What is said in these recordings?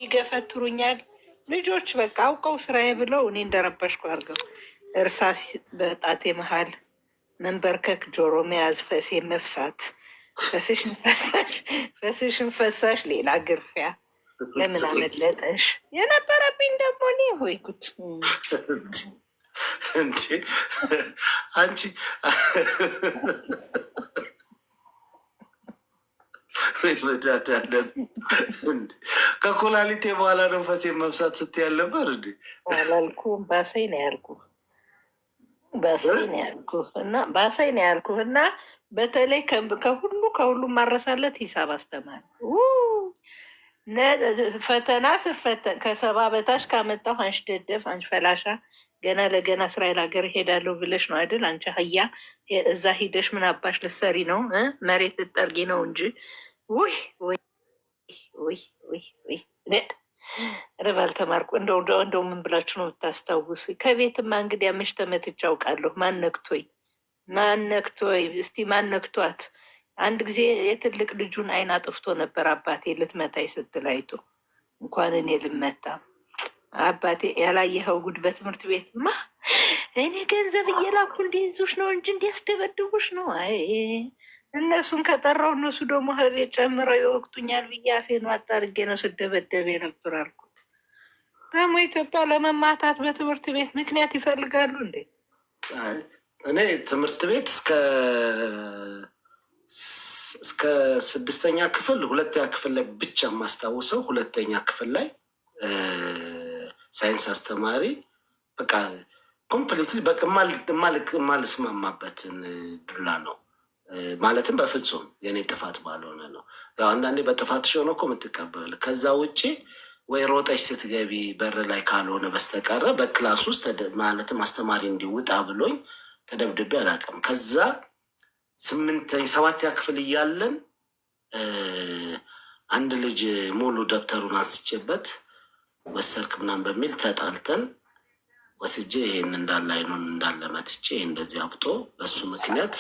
ይገፈትሩኛል ልጆች በቃ አውቀው ስራዬ ብለው እኔ እንደረበሽኩ አድርገው እርሳስ በጣቴ መሀል መንበርከክ፣ ጆሮ መያዝ፣ ፈሴ መፍሳት፣ ፈስሽን ፈሳሽ፣ ሌላ ግርፊያ። ለምን አመለጠሽ የነበረብኝ ደግሞ እኔ ሆይ ጉድ እንዴ አንቺ መዳዳለን ከኮላሊቴ በኋላ ነው ፈሴ መብሳት ስትያል ነበር እንዴ? አላልኩም። ባሳይ ነው ያልኩህ፣ ባሳይ ነው ያልኩህ። እና በተለይ ከሁሉ ማረሳለት ሂሳብ አስተማሪ ፈተና ስፈተን ከሰባ በታች ካመጣሁ አንቺ ደደፍ፣ አንቺ ፈላሻ ገና ለገና እስራኤል ሀገር ሄዳለሁ ብለሽ ነው አይደል? አንቺ ሀያ እዛ ሂደሽ ምን አባሽ ልትሰሪ ነው? መሬት ልትጠርጊ ነው እንጂ። ውይ ርባል ተማርኩ። እንደው ምን ብላችሁ ነው የምታስታውሱ? ከቤትማ እንግዲህ መች ተመትቼ አውቃለሁ። ማነክቶይ እስቲ ማነክቷት። አንድ ጊዜ የትልቅ ልጁን አይን አጥፍቶ ነበር አባቴ ልትመታኝ ስትል አይቶ እንኳን እኔ ልመታ አባቴ ያላየኸው ጉድ በትምህርት ቤት ማ እኔ ገንዘብ እየላኩ እንዲይዙሽ ነው እንጂ እንዲያስደበድቡሽ ነው። አይ እነሱን ከጠራው እነሱ ደግሞ ህቤት ጨምረው ይወቅቱኛል ብዬ አፌን ዋጥ አድርጌ ነው ስደበደብ ነበር አልኩት። ደግሞ ኢትዮጵያ ለመማታት በትምህርት ቤት ምክንያት ይፈልጋሉ እንዴ? እኔ ትምህርት ቤት እስከ ስድስተኛ ክፍል ሁለተኛ ክፍል ላይ ብቻ የማስታውሰው ሁለተኛ ክፍል ላይ ሳይንስ አስተማሪ በቃ ኮምፕሊትሊ በቃ የማልስማማበትን ዱላ ነው ማለትም በፍጹም የኔ ጥፋት ባልሆነ ነው። ያው አንዳንዴ በጥፋት ሆኖ እኮ የምትቀበል ከዛ ውጭ ወይ ሮጠሽ ስትገቢ በር ላይ ካልሆነ በስተቀረ በክላስ ውስጥ ማለትም አስተማሪ እንዲውጣ ብሎኝ ተደብድቤ አላውቅም። ከዛ ሰባተኛ ክፍል እያለን አንድ ልጅ ሙሉ ደብተሩን አንስቼበት ወሰርክ ምናምን በሚል ተጣልተን ወስጄ ይሄን እንዳለ አይኑን እንዳለ መትቼ እንደዚህ አብጦ በሱ ምክንያት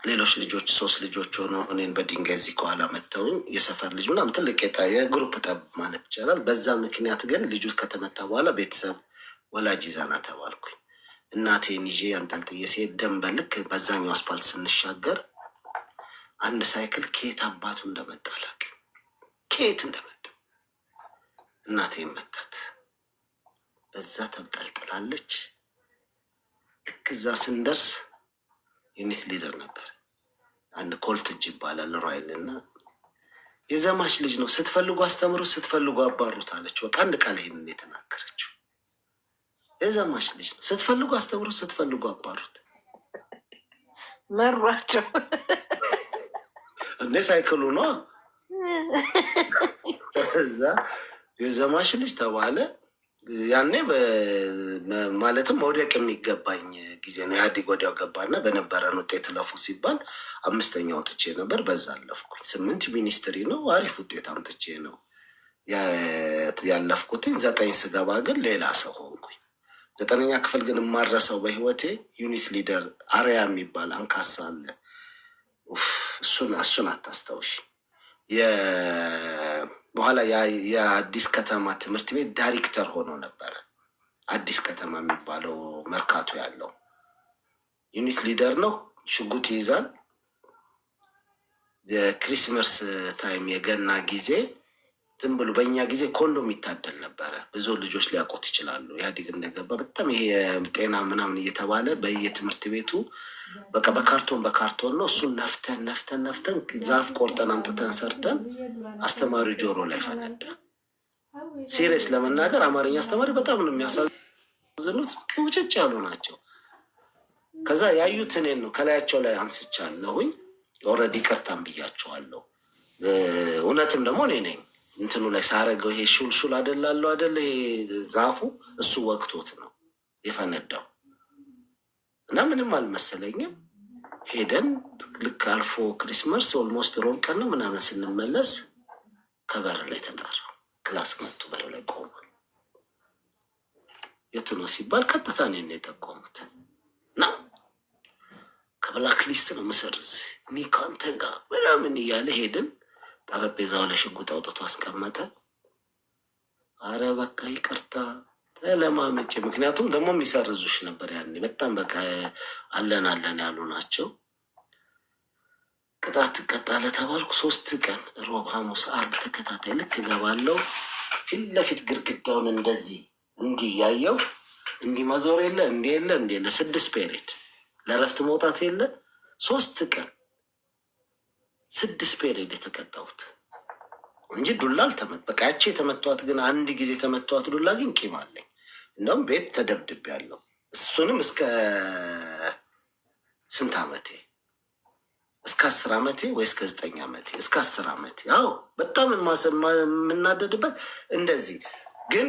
ሌሎች ልጆች 3 ልጆች ሆነው እኔን በድንጋይ እዚህ ከኋላ መተውኝ የሰፈር ልጅ ምናምን ትልቅ የግሩፕ ጠብ ማለት ይቻላል። በዛ ምክንያት ግን ልጁ ከተመታ በኋላ ቤተሰብ ወላጅ ይዘና ተባልኩኝ። እናቴን ይዤ አንጠልጥዬ ሲሄድ ደንበል ልክ በዛኛው አስፓልት ስንሻገር አንድ ሳይክል ከየት አባቱ እንደመጣ አላውቅም፣ ከየት እንደመጣ እናቴን መታት። በዛ ተብጠልጥላለች። ልክ እዛ ስንደርስ ዩኒት ሊደር ነበር አንድ ኮልት እጅ ይባላል ሮይል እና የዘማች ልጅ ነው ስትፈልጉ አስተምሩት ስትፈልጉ አባሩት አለች። በቃ አንድ ቃል ይሄንን የተናገረችው የዘማች ልጅ ነው ስትፈልጉ አስተምሩት ስትፈልጉ አባሩት መሯቸው እንዴ ሳይክሉ ነው እዛ የዘማች ልጅ ተባለ። ያኔ ማለትም መውደቅ የሚገባኝ ጊዜ ነው። ኢህአዴግ ወዲያው ገባና በነበረን ውጤት ለፉ ሲባል 5ኛ ወጥቼ ነበር። በዛ አለፍኩኝ። 8 ሚኒስትሪ ነው አሪፍ ውጤት አምጥቼ ነው ያለፍኩትኝ። 9 ስገባ ግን ሌላ ሰው ሆንኩኝ። 9ኛ ክፍል ግን የማረሰው በህይወቴ ዩኒት ሊደር አርያ የሚባል አንካሳ አለ። እሱን አታስታውሽ። በኋላ የአዲስ ከተማ ትምህርት ቤት ዳይሬክተር ሆኖ ነበረ። አዲስ ከተማ የሚባለው መርካቶ ያለው ዩኒት ሊደር ነው። ሽጉጥ ይይዛል። የክሪስመስ ታይም የገና ጊዜ ዝም ብሎ በእኛ ጊዜ ኮንዶም ይታደል ነበረ። ብዙ ልጆች ሊያውቁት ይችላሉ። ኢህአዴግ እንደገባ በጣም ይሄ ጤና ምናምን እየተባለ በየትምህርት ቤቱ በቃ በካርቶን ነው። እሱን ነፍተን ዛፍ ቆርጠን አምጥተን ሰርተን አስተማሪ ጆሮ ላይ ፈነዳ። ሲሪየስ ለመናገር አማርኛ አስተማሪ በጣም ነው የሚያሳዝኑት። ውጭጭ ያሉ ናቸው። ከዛ ያዩት እኔን ነው ከላያቸው ላይ አንስቻለሁኝ። ኦልሬዲ ይቅርታም ብያቸዋለሁ። እውነትም ደግሞ እኔ ነኝ እንትኑ ላይ ሳረገው ይሄ ሹልሹል አደላለሁ አደለ ዛፉ እሱ ወቅቶት ነው የፈነዳው እና ምንም አልመሰለኝም። ሄደን ልክ አልፎ ክሪስመስ ኦልሞስት ሮብ ቀን ነው ምናምን ስንመለስ ከበር ላይ ተጠራው። ክላስ መጡ፣ በር ላይ ቆሟል። የቱ ነው ሲባል ቀጥታ እኔን የጠቆሙት እና ከብላክ ሊስት ነው መሰርዝ እኔ ከአንተ ጋር ምናምን እያለ ሄድን። ጠረጴዛው ላይ ሽጉጥ አውጥቶ አስቀመጠ። አረ በቃ ይቅርታ ተለማመጭ። ምክንያቱም ደግሞ የሚሰርዙሽ ነበር ያኔ በጣም በቃ አለን ያሉ ናቸው። ቅጣት ትቀጣለህ ተባልኩ። 3 ቀን ሮብ፣ ሐሙስ፣ አርብ ተከታታይ ልክ እገባለሁ። ፊት ለፊት ግድግዳውን እንደዚህ እንዲህ ያየው እንዲህ መዞር የለ እንዲህ የለ እንዲህ የለ 6 ፔሬድ ለእረፍት መውጣት የለ 3 ቀን 6 ፔሬድ የተቀጣሁት እንጂ ዱላ አልተመት በቃ ያቺ የተመቷት ግን አንድ ጊዜ የተመቷት ዱላ ግን ቂም አለኝ። እንደውም ቤት ተደብድቤ ያለው እሱንም እስከ ስንት ዓመቴ እስከ 10 ዓመቴ ወይ እስከ 9 ዓመቴ እስከ 10 ዓመቴ። አዎ በጣም የምናደድበት እንደዚህ ግን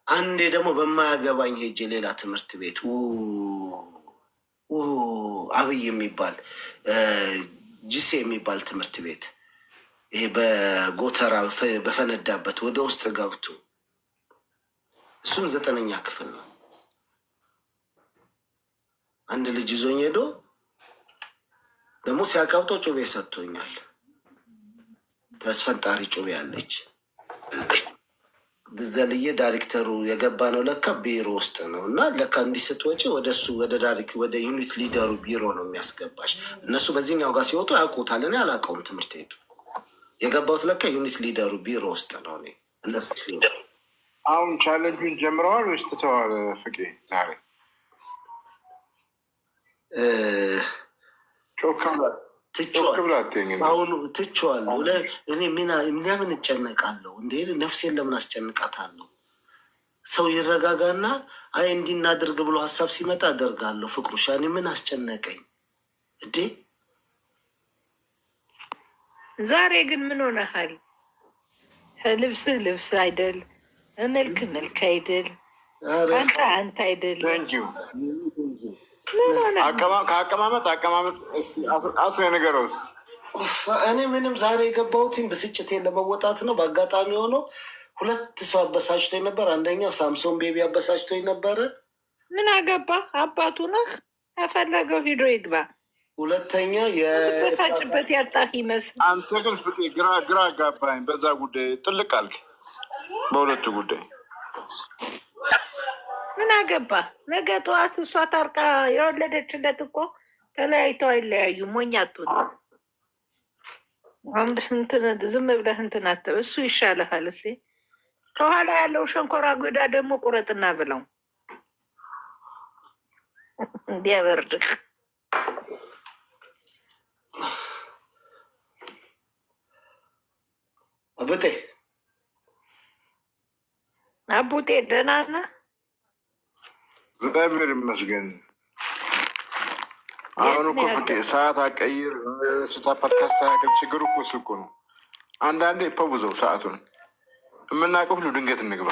አንዴ ደግሞ በማያገባኝ ሄጄ ሌላ ትምህርት ቤት አብይ የሚባል ጂሴ የሚባል ትምህርት ቤት ይሄ በጎተራ በፈነዳበት ወደ ውስጥ ገብቶ እሱም 9ኛ ክፍል ነው። አንድ ልጅ ይዞኝ ሄዶ ደግሞ ሲያቀብጠው ጩቤ ሰጥቶኛል። ተስፈንጣሪ ጩቤ አለች። ዘልዬ ዳይሬክተሩ የገባ ነው ለካ ቢሮ ውስጥ ነው እና ለካ እንዲስት ወጪ ወደ እሱ ወደ ዩኒት ሊደሩ ቢሮ ነው የሚያስገባሽ። እነሱ በዚህኛው ጋር ሲወጡ ያውቁታል። እኔ አላውቀውም። ትምህርት ቤቱ የገባሁት ለካ ዩኒት ሊደሩ ቢሮ ውስጥ ነው። እኔ እነሱ አሁን ቻሌንጁን ጀምረዋል ወይስ ትተዋል? ፍቄ ዛሬ አሁኑ ትቼዋለሁ። እኔ ምን እጨነቃለሁ እንዴ? ነፍሴን ለምን አስጨንቃታለሁ? ሰው ይረጋጋና አይ እንዲናደርግ ብሎ ሀሳብ ሲመጣ አደርጋለሁ። ፍቅሩሻ እኔ ምን አስጨነቀኝ እንዴ? ዛሬ ግን ምን ሆነሃል? ልብስህ ልብስ አይደል፣ መልክ መልክ አይደል፣ አንተ አይደል። ከአቀማመጥ 10 ነገረው። እኔ ምንም ዛሬ የገባሁትን ብስጭቴን ለመወጣት ነው። በአጋጣሚ ሆኖ 2 ሰው አበሳጭቶኝ ነበር። አንደኛው ሳምሶን ቤቢ አበሳጭቶኝ ነበረ። ምን አገባ? አባቱ ነህ፣ ያፈለገው ሂዶ ይግባ። ሁለተኛ የበሳጭበት ያጣህ ይመስል። አንተ ግን ፍቄ ግራ አጋባኝ። በዛ ጉዳይ ጥልቅ አልክ። በሁለቱ ጉዳይ ምን አገባ? ነገ ጠዋት እሷ ታርቃ የወለደችለት እኮ ተለያይተው አይለያዩ። ሞኛቱ ዝም ብለህ እንትን አትበል። እሱ ይሻልሃል። እስ ከኋላ ያለው ሸንኮራ ጎዳ ደግሞ ቁረጥና ብለው እንዲያበርድህ። አቡጤ ደህና ነህ? እግዚአብሔር ይመስገን። አሁን እኮ ፍቄ ሰዓት አቀይር ስታፓት ካስተካከል ችግሩ እኮ እሱ እኮ ነው። አንዳንዴ ፐውዘው ሰዓቱን የምናውቀው ሁሉ ድንገት እንግባ።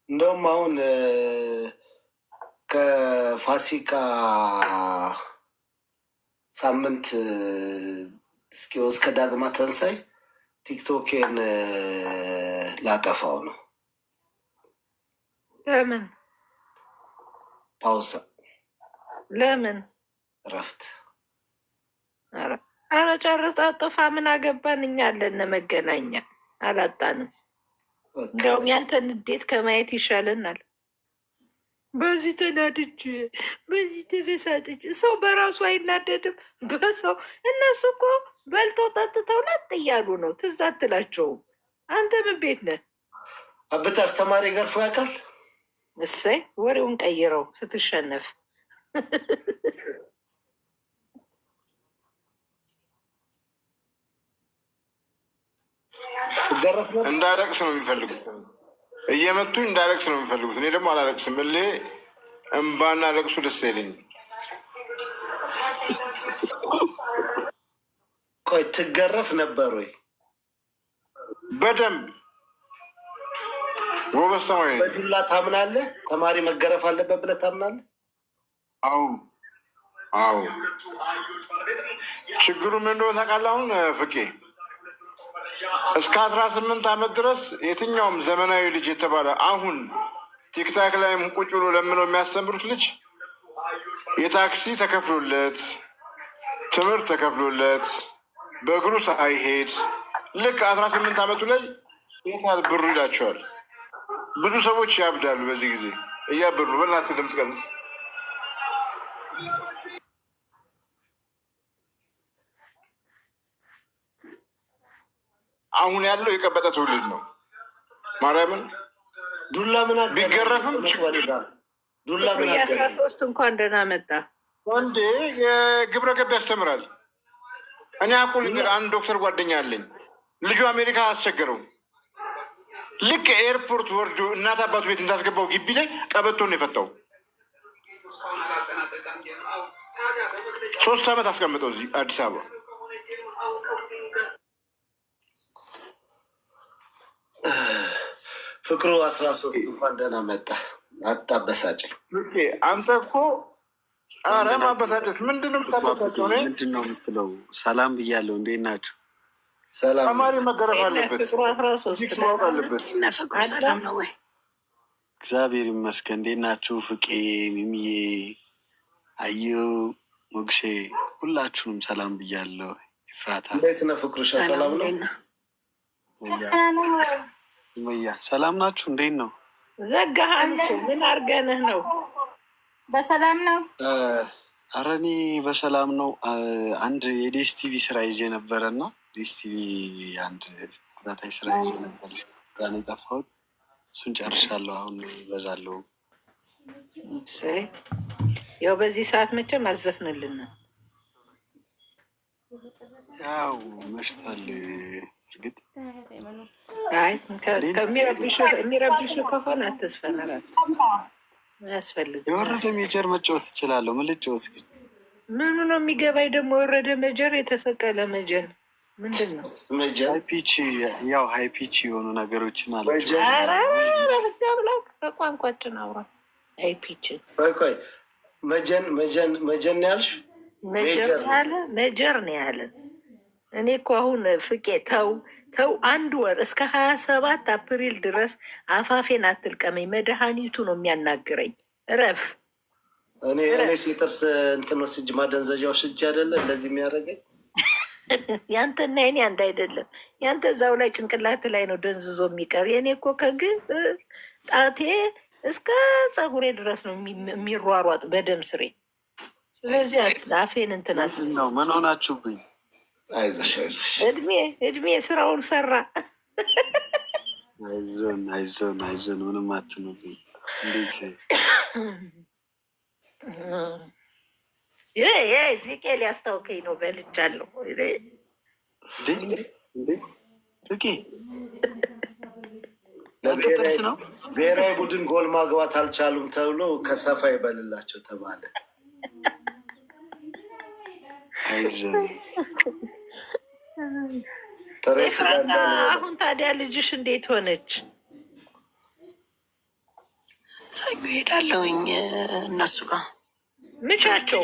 እንደውም አሁን ከፋሲካ ሳምንት እስከ ዳግማ ተንሳይ ቲክቶኬን ላጠፋው ነው። ለምን ፓውሳ? ለምን እረፍት? አረ ጨርስ፣ አጥፋ። ምን አገባን? እኛ አለን መገናኛ፣ አላጣንም። እንዲያውም ያንተን ንዴት ከማየት ይሻለናል። በዚህ ተናድጅ፣ በዚህ ተበሳጥጅ። ሰው በራሱ አይናደድም በሰው። እነሱ እኮ በልተው ጠጥተው ለጥ እያሉ ነው። ትዝ አትላቸውም? አንተ ምን ቤት ነህ? አብት አስተማሪ ገርፎ ያውቃል? እሰይ ወሬውን ቀይረው ስትሸነፍ። እንዳለቅስ ነው የሚፈልጉት፣ እየመቱኝ እንዳለቅስ ነው የሚፈልጉት። እኔ ደግሞ አላለቅስም። እሌ እምባና ለቅሱ ደስ አይለኝም። ቆይ ትገረፍ ነበር ወይ? በደንብ ጎበዝ ተማሪ። በዱላ ታምናለህ? ተማሪ መገረፍ አለበት ብለህ ታምናለህ? አዎ። ችግሩ ምን እንደሆነ ታውቃለህ? አሁን ፍቄ እስከ 18 ዓመት ድረስ የትኛውም ዘመናዊ ልጅ የተባለ አሁን ቲክታክ ላይም ቁጭ ብሎ ለምነው የሚያስተምሩት ልጅ የታክሲ ተከፍሎለት ትምህርት ተከፍሎለት በእግሩ ሳይሄድ ልክ 18 ዓመቱ ላይ የታል ብሩ ይላቸዋል። ብዙ ሰዎች ያብዳሉ። በዚህ ጊዜ እያበዱ ነው። በእናትህ ድምፅ ቀንስ። አሁን ያለው የቀበጠ ትውልድ ነው። ማርያምን ዱላ ምን ቢገረፍም ዱላ ምን 13 እንኳን ደህና መጣ። ወንዴ የግብረ ገብ ያስተምራል። እኔ አቁል እንግዲህ አንድ ዶክተር ጓደኛ አለኝ። ልጁ አሜሪካ አስቸገረው። ልክ ኤርፖርት ወርዶ እናት አባቱ ቤት እንዳስገባው ግቢ ላይ ቀበቶን የፈታው 3 ዓመት አስቀምጠው እዚህ አዲስ አበባ። ፍቅሩ 13 እንኳን ደህና መጣ። አታበሳጭኝ አንተ እኮ። ኧረ ማበሳጨት ምንድን ነው የምታበሳጨው? ምንድን ነው የምትለው? ሰላም ብያለሁ። እንዴት ናችሁ? ሰላም። ተማሪ መገረፍ አለበት፣ ማወቅ አለበት። ፍቅሩ ሰላም ነው ወይ? እግዚአብሔር ይመስገን። እንዴት ናችሁ? ፍቄ፣ ሚሚዬ፣ አየሁ፣ ሞግሼ ሁላችሁንም ሰላም ብያለሁ። ኤፍራታ እንዴት ነህ? ፍቅሩሻ ሰላም ነው? ያ ሰላም ናችሁ? እንዴት ነው? ዘጋሃን እኮ ምን አድርገንህ ነው? በሰላም ነው? ኧረ እኔ በሰላም ነው። አንድ የዴስ ቲቪ ስራ ይዤ ነበረ እና ዴስ ቲቪ አንድ ተከታታይ ስራ ይዤ ነበር። ጋር ነው የጠፋሁት። እሱን ጨርሻለሁ። አሁን በዛለሁ። ያው በዚህ ሰዓት መቼም አዘፍንልን። ያው መሽቷል። እርግጥ አይ ከሚረብሹ ከሆነ አትዝፈን። አያስፈልግም። የወረደ ሜጀር መጫወት ትችላለሁ። ምን ልጫወት ግን? ምኑ ነው የሚገባኝ ደግሞ? የወረደ መጀር የተሰቀለ መጀን ምንድን ነው? ሃይፒች ያው ሃይፒች የሆኑ ነገሮችን አለ። ብላ በቋንቋችን አውራ። ሃይፒችን ቆይ መጀን ያልሽ መጀር ነው ያለ። እኔ እኮ አሁን ፍቄ ተው 1 ወር እስከ 27 አፕሪል ድረስ አፋፌን አትልቀመኝ። መድኃኒቱ ነው የሚያናግረኝ። እረፍ። እኔ ሲጥርስ እንትን ወስጅ ማደንዘዣ ወስጅ አይደለ እንደዚህ የሚያደርገኝ። ያንተና የኔ አንድ አይደለም። ያንተ እዛው ላይ ጭንቅላት ላይ ነው ደንዝዞ የሚቀር። የኔ እኮ ከግብ ጣቴ እስከ ፀጉሬ ድረስ ነው የሚሯሯጥ በደም ስሬ። ስለዚህ አፌን እንትናት ነው። ምን ሆናችሁብኝ? አይዞሽ እድሜ ስራውን ሰራ። አይዞን ምንም አትኑብኝ። እንዴት ፍቄ ሊያስታውከኝ ነው። በልቻለሁ። ፍቄ ለጥርስ ነው። ብሔራዊ ቡድን ጎል ማግባት አልቻሉም ተብሎ ከሰፋ ይበልላቸው ተባለ። አሁን ታዲያ ልጅሽ እንዴት ሆነች? ሰኞ ሄዳለሁኝ እነሱ ጋር። ምቻቸው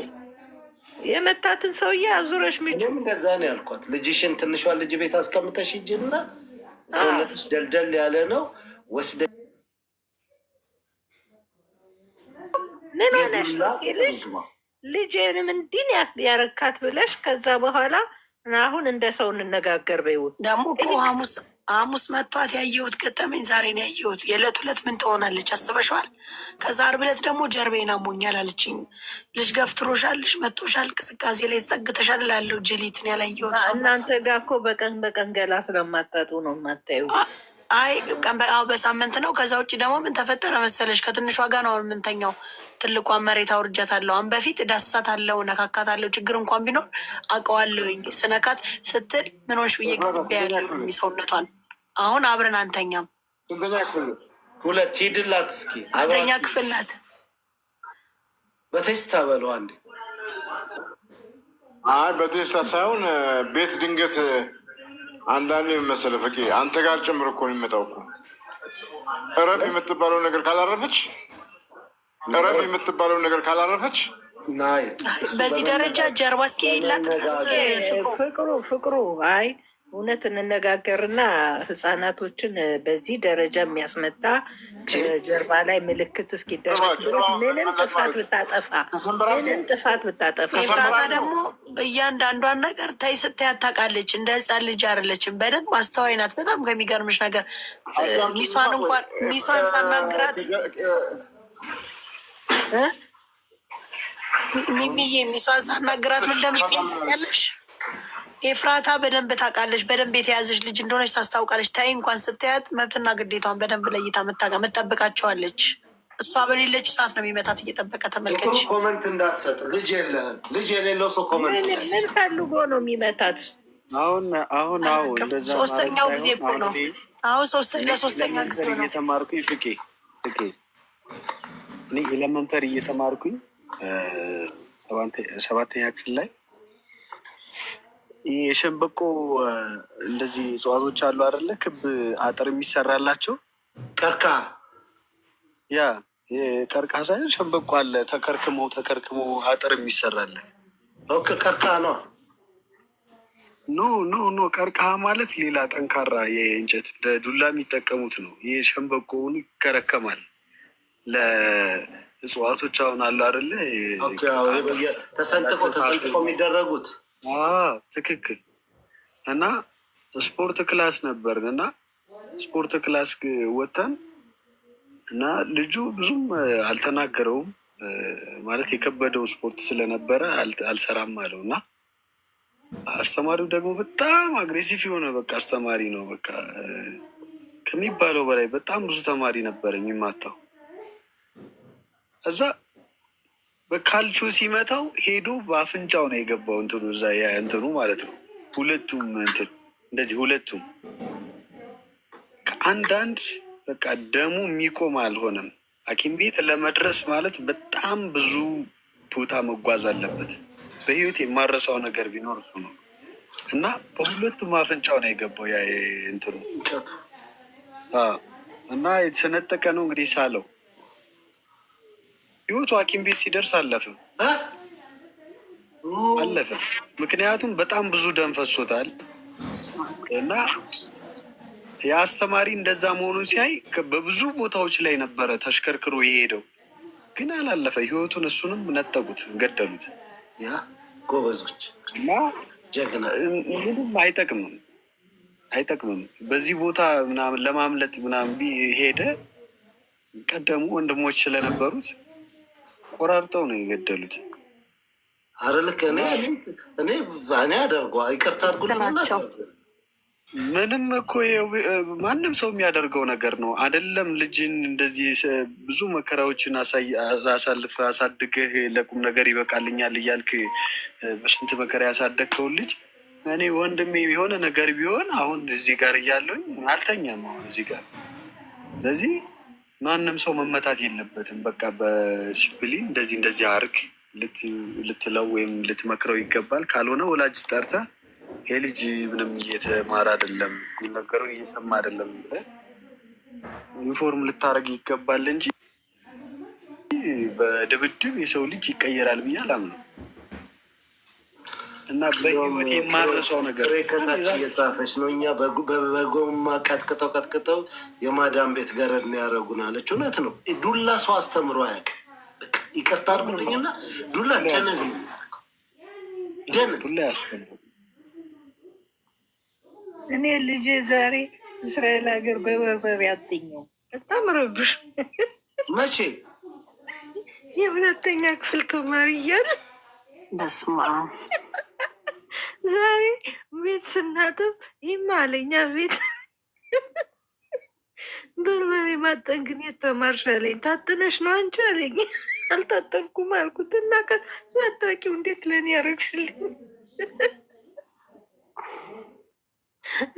የመታትን ሰውዬ አዙረሽ ምቹ። እንደዛ ነው ያልኳት። ልጅሽን ትንሿ ልጅ ቤት አስቀምጠሽ ሂጂና ሰውነትሽ ደልደል ያለ ነው ወስደ ምን ሆነሽ ነው ሲልሽ ልጄንም እንዲህ ያረካት ብለሽ ከዛ በኋላ አሁን እንደ ሰው እንነጋገር በይው። ደግሞ እኮ ሐሙስ መቷት ያየሁት ገጠመኝ ዛሬ ነው ያየሁት። የዕለት ሁለት ምን ትሆናለች አስበሽዋል? ከዛ ዓርብ ዕለት ደግሞ ጀርቤን አሞኛል አለችኝ። ልጅ ገፍትሮሻል፣ ልጅ መቶሻል፣ ቅስቃሴ ላይ ተጠግተሻል ላለው ጀሊትን ያላየሁት ሰው። እናንተ ጋር እኮ በቀን ገላ ስለማጠጡ ነው የማታዩ። አይ በሳምንት ነው። ከዛ ውጭ ደግሞ ምን ተፈጠረ መሰለሽ? ከትንሿ ጋር ነው የምንተኛው። ትልቋን መሬት አውርጃታለሁ። አሁን በፊት ዳስሳታለሁ፣ ነካካታለሁ። ችግር እንኳን ቢኖር አውቀዋለሁኝ። ስነካት ስትል ምን ሆንሽ ብዬ ገብ ያለው ሰውነቷን። አሁን አብረን አንተኛም። ስንተኛ ክፍል? 2 ሂድላት እስኪ። 1ኛ ክፍል ናት። በቴስታ በለው አንዴ። አይ በቴስታ ሳይሆን ቤት ድንገት አንዳንድ መሰለ ፍቄ አንተ ጋር ጭምር እኮ ነው የሚመጣው እኮ። እረፍ የምትባለው ነገር ካላረፈች በዚህ ደረጃ ጀርባ እስኪ የላት ድረስ ፍቅሩ አይ እውነት እንነጋገርና ህፃናቶችን በዚህ ደረጃ የሚያስመጣ ጀርባ ላይ ምልክት እስኪደረግ ምንም ጥፋት ብታጠፋ ኤፍራታ ደግሞ እያንዳንዷን ነገር ታይ ስታይ ታውቃለች። እንደ ህፃን ልጅ አይደለችም። በደንብ አስተዋይ ናት። በጣም ከሚገርምሽ ነገር ሚሷን ሳናግራት ሚሚዬ ሚሷን ሳናግራት ምን እንደምትል ታውቂያለሽ? ኤፍራታ በደንብ ታውቃለች። በደንብ የተያዘች ልጅ እንደሆነች ታስታውቃለች። ታይ እንኳን ስትያት መብትና ግዴታውን በደንብ ለይታ ምጠብቃቸዋለች። እሷ በሌለችው ሰዓት ነው የሚመታት እየጠበቀ ተመልከች። ኮመንት እንዳትሰጥ ልጅ የለህም። ልጅ የሌለው ሰው ኮመንት ምን ፈልጎ ነው የሚመታት? አሁን ሶስተኛው ጊዜ እኮ ነው። አሁን ለሶስተኛ ጊዜ ነው እየተማርኩኝ ፍቄ እኔ ኤሌመንተሪ እየተማርኩኝ 7ኛ ክፍል ላይ የሸንበቆ እንደዚህ እጽዋቶች አሉ አይደለ? ክብ አጥር የሚሰራላቸው ቀርካ ቀርካ ሳይሆን ሸንበቆ አለ ተከርክሞ አጥር የሚሰራለት ቀርካ ነው። ኖ ቀርካ ማለት ሌላ ጠንካራ የእንጨት ዱላ የሚጠቀሙት ነው። ይህ ሸንበቆውን ይከረከማል ለእጽዋቶች አሁን አሉ አይደለ? ተሰንጥቆ የሚደረጉት ትክክል። እና ስፖርት ክላስ ነበርን እና ስፖርት ክላስ ወጥተን እና ልጁ ብዙም አልተናገረውም ማለት የከበደው ስፖርት ስለነበረ አልሰራም አለው እና አስተማሪው ደግሞ በጣም አግሬሲቭ የሆነ በቃ አስተማሪ ነው። በቃ ከሚባለው በላይ በጣም ብዙ ተማሪ ነበር የሚማታው። እዛ በካልቾ ሲመታው ሄዶ በአፍንጫው ነው የገባው። እንትኑ እዛ እንትኑ ማለት ነው። ሁለቱም ከአንዳንድ በቃ ደሙ የሚቆም አልሆነም። ሐኪም ቤት ለመድረስ ማለት በጣም ብዙ ቦታ መጓዝ አለበት። በህይወት የማረሳው ነገር ቢኖር እሱ ነው እና በሁለቱም አፍንጫው ነው የገባው ያ እንትኑ እና የተሰነጠቀ ነው እንግዲህ ሳለው ህይወቱ ሐኪም ቤት ሲደርስ አለፈ። ምክንያቱም በጣም ብዙ ደም ፈሶታል እና የአስተማሪ እንደዛ መሆኑን ሲያይ በብዙ ቦታዎች ላይ ነበረ ተሽከርክሮ የሄደው፣ ግን አላለፈ ህይወቱን። እሱንም ነጠቁት፣ ገደሉት። ያ ጎበዞች እና ጀግና ምንም አይጠቅምም። በዚህ ቦታ ምናምን ለማምለጥ ምናምን ሄደ። ቀደሙ ወንድሞች ስለነበሩት ቆራርጠው ነው የገደሉት። አረ ልክ እኔ አደርጓ ይቅርታ አድርጉልናቸው። ምንም እኮ ማንም ሰው የሚያደርገው ነገር ነው አይደለም? ልጅን እንደዚህ ብዙ መከራዎችን አሳልፈ አሳድገህ ለቁም ነገር ይበቃልኛል እያልክ በስንት መከራ ያሳደግከውን ልጅ እኔ ወንድሜ የሆነ ነገር ቢሆን አሁን እዚህ ጋር እያለሁኝ አልተኛም አሁን እዚህ ጋር። ስለዚህ ማንም ሰው መመታት የለበትም። በቃ በሲፕሊን እንደዚህ አርግ ልትለው ወይም ልትመክረው ይገባል። ካልሆነ ወላጅ ጠርተህ ይሄ ልጅ ምንም እየተማረ አይደለም፣ ነገሩን እየሰማ አይደለም ብለህ ኢንፎርም ልታደርግ ይገባል እንጂ በድብድብ የሰው ልጅ ይቀየራል ብዬ አላምነው። እና በህይወት የማረሰው ነገር ከታች እየጻፈች ነው። እኛ በጎማ ቀጥቅጠው የማዳም ቤት ገረድ ነው ያደረጉን አለች። እውነት ነው። ዱላ ሰው አስተምሮ አያውቅም። ይቅርታ አድርጉልኝና ዱላ ደነዝ ያስተምሩ። እኔ ልጄ ዛሬ እስራኤል ሀገር በበርበሬ አጥኛው በጣም ረብሽ። መቼ የሁለተኛ ክፍል ተማሪ እያለ በስመ አብ ዛሬ ቤት ስናጥብ ይማለኛ ቤት በርበሬ ማጠን ግን የተማርሽ አለኝ። ታጥነሽ ነው አንቺ አለኝ። አልታጠንኩም አልኩት እና ሳታውቂው እንዴት ለእኔ ያደረግሽልኝ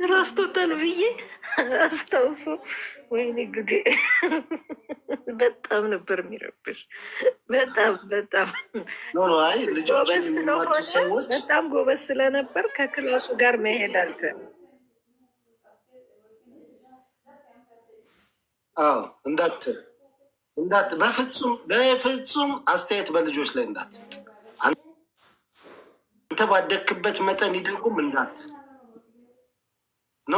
ራስቶታል ብዬ አስታውሶ ወይኔ ጉዴ! በጣም ነበር የሚረብሽ። በጣም ልጆችን የሚመጡ ሰዎች በጣም ጎበዝ ስለነበር ከክላሱ ጋር መሄድ አልቻለም። በፍጹም አስተያየት በልጆች ላይ እንዳትሰጥ። አንተ ባደግክበት መጠን ይደጉም እንዳትል ኖ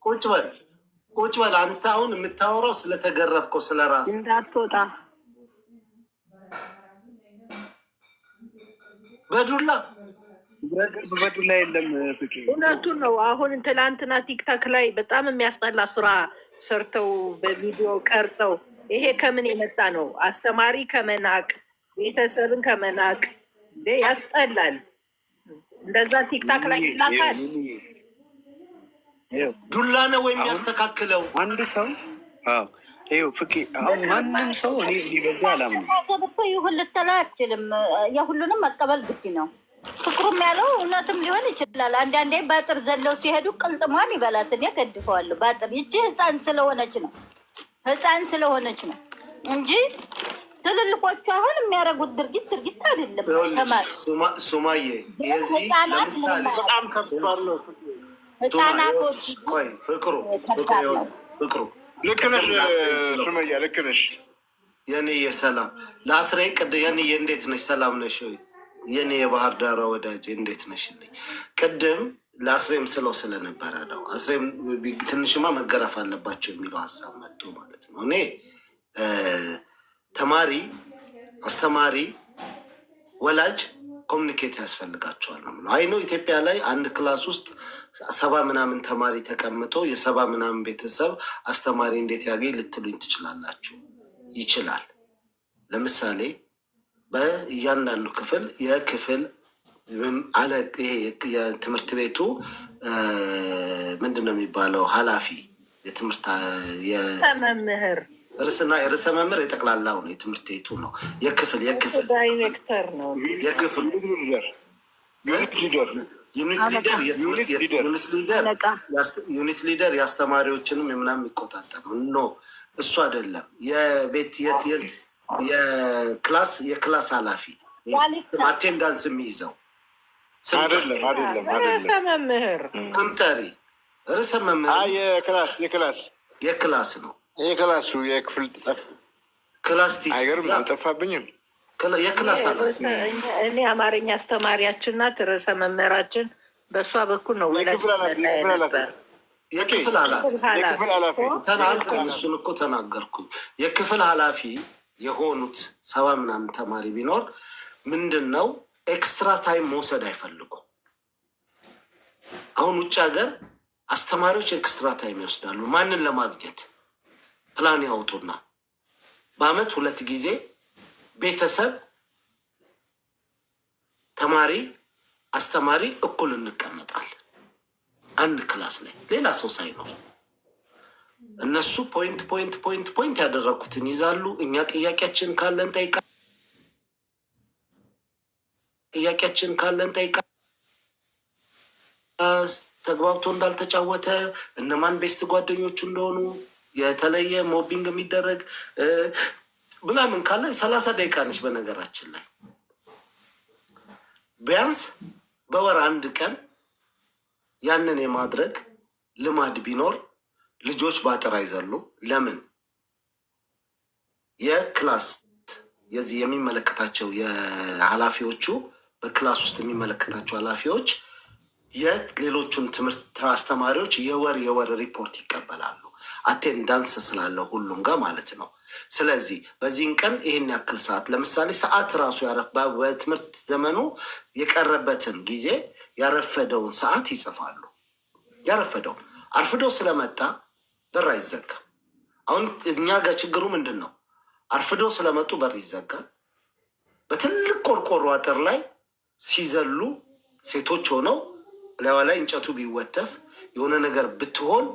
ቁጭ በል ቁጭ በል። አንተ አሁን የምታወራው ስለተገረፍከው ስለ ራስ እንዳትወጣ በዱላ በዱላ የለም ፍቄ። እውነቱን ነው። አሁን ትላንትና ቲክታክ ላይ በጣም የሚያስጠላ ስራ ሰርተው በቪዲዮ ቀርጸው፣ ይሄ ከምን የመጣ ነው? አስተማሪ ከመናቅ ቤተሰብን ከመናቅ ያስጠላል። እንደዛ ቲክታክ ላይ ይላካል። ዱላ ነው ወይም ያስተካክለው አንድ ሰው ይኸው ፍቄ። አሁን ማንም ሰው እኔ በዚህ አላምንም። እኮ ይሁን ልትላ አችልም። የሁሉንም መቀበል ግድ ነው። ፍቅሩም ያለው እውነትም ሊሆን ይችላል። አንዳንዴ በአጥር ዘለው ሲሄዱ ቅልጥሟን ይበላት። እኔ ገድፈዋለሁ በአጥር። ይቺ ህፃን ስለሆነች ነው እንጂ ትልልቆቹ አሁን የሚያደርጉት ድርጊት አይደለም። ሱማዬ ህፃናት በጣም ከባድ ነው። ህፃናቶች ፍቅሩ ልክ ነሽ ሱመያ፣ ልክ ነሽ። የኔ የሰላም ለአስሬ ቅድ የኔ እንዴት ነሽ? ሰላም ነሽ ወይ? የኔ የባህር ዳሯ ወዳጅ እንዴት ነሽልኝ? ቅድም ለአስሬም ስለው ስለነበረ ነው። አስሬም ትንሽማ መገረፍ አለባቸው የሚለው ሀሳብ መጥቶ ማለት ነው። እኔ ተማሪ፣ አስተማሪ፣ ወላጅ ኮሚኒኬት ያስፈልጋቸዋል ነው የምለው። አይ ነው ኢትዮጵያ ላይ አንድ ክላስ ውስጥ 70 ምናምን ተማሪ ተቀምጦ የ70 ምናምን ቤተሰብ አስተማሪ እንዴት ያገኝ ልትሉኝ ትችላላችሁ። ይችላል። ለምሳሌ በእያንዳንዱ ክፍል የክፍል የትምህርት ቤቱ ምንድን ነው የሚባለው ኃላፊ የትምህርት መምህር ርዕሰ መምህር የጠቅላላው ነው የትምህርት ቤቱ ነው። የክፍል ዳይሬክተር ነው። የክፍል ዩኒት ሊደር የአስተማሪዎችንም የምናምን የሚቆጣጠር ነው። ኖ እሱ አይደለም። የቤት የክላስ ኃላፊ አቴንዳንስ የሚይዘው ርዕሰ መምህር ጠሪ ርዕሰ መምህር የክላስ ነው። የክላሱ የክፍል ክላስ አይገርም፣ አልጠፋብኝም። የክላስ ኃላፊ እኔ አማርኛ አስተማሪያችን ናት። ርዕሰ መምህራችን በእሷ በኩል ነው። የክፍል ኃላፊ ተናልኩኝ። እሱን እኮ ተናገርኩኝ። የክፍል ኃላፊ የሆኑት 70 ምናምን ተማሪ ቢኖር ምንድን ነው ኤክስትራ ታይም መውሰድ አይፈልጉም። አሁን ውጭ ሀገር አስተማሪዎች ኤክስትራ ታይም ይወስዳሉ። ማንን ለማግኘት ፕላን ያወጡና በአመት 2 ጊዜ ቤተሰብ፣ ተማሪ፣ አስተማሪ እኩል እንቀመጣለን አንድ ክላስ ላይ ሌላ ሰው ሳይኖር። እነሱ ፖይንት ያደረኩትን ይዛሉ። እኛ ጥያቄያችን ካለን ጠይቃ ተግባብቶ እንዳልተጫወተ እነማን ቤስት ጓደኞቹ እንደሆኑ የተለየ ሞቢንግ የሚደረግ ምናምን ካለ 30 ደቂቃ ነች። በነገራችን ላይ ቢያንስ በወር 1 ቀን ያንን የማድረግ ልማድ ቢኖር ልጆች በአጥር አይዘሉ። ለምን የክላስ የዚህ የሚመለከታቸው የኃላፊዎቹ በክላስ ውስጥ የሚመለከታቸው ኃላፊዎች የሌሎቹን ትምህርት አስተማሪዎች የወር ሪፖርት ይቀበላሉ። አቴንዳንስ ስላለው ሁሉም ጋር ማለት ነው። ስለዚህ በዚህን ቀን ይህን ያክል ሰዓት ለምሳሌ ሰዓት ራሱ በትምህርት ዘመኑ የቀረበትን ጊዜ ያረፈደውን ሰዓት ይጽፋሉ። ያረፈደውን አርፍዶ ስለመጣ በር አይዘጋም። አሁን እኛ ጋር ችግሩ ምንድን ነው? አርፍዶ ስለመጡ በር ይዘጋል። በትልቅ ቆርቆሮ አጥር ላይ ሲዘሉ ሴቶች ሆነው ላይዋ ላይ እንጨቱ ቢወተፍ የሆነ ነገር ብትሆን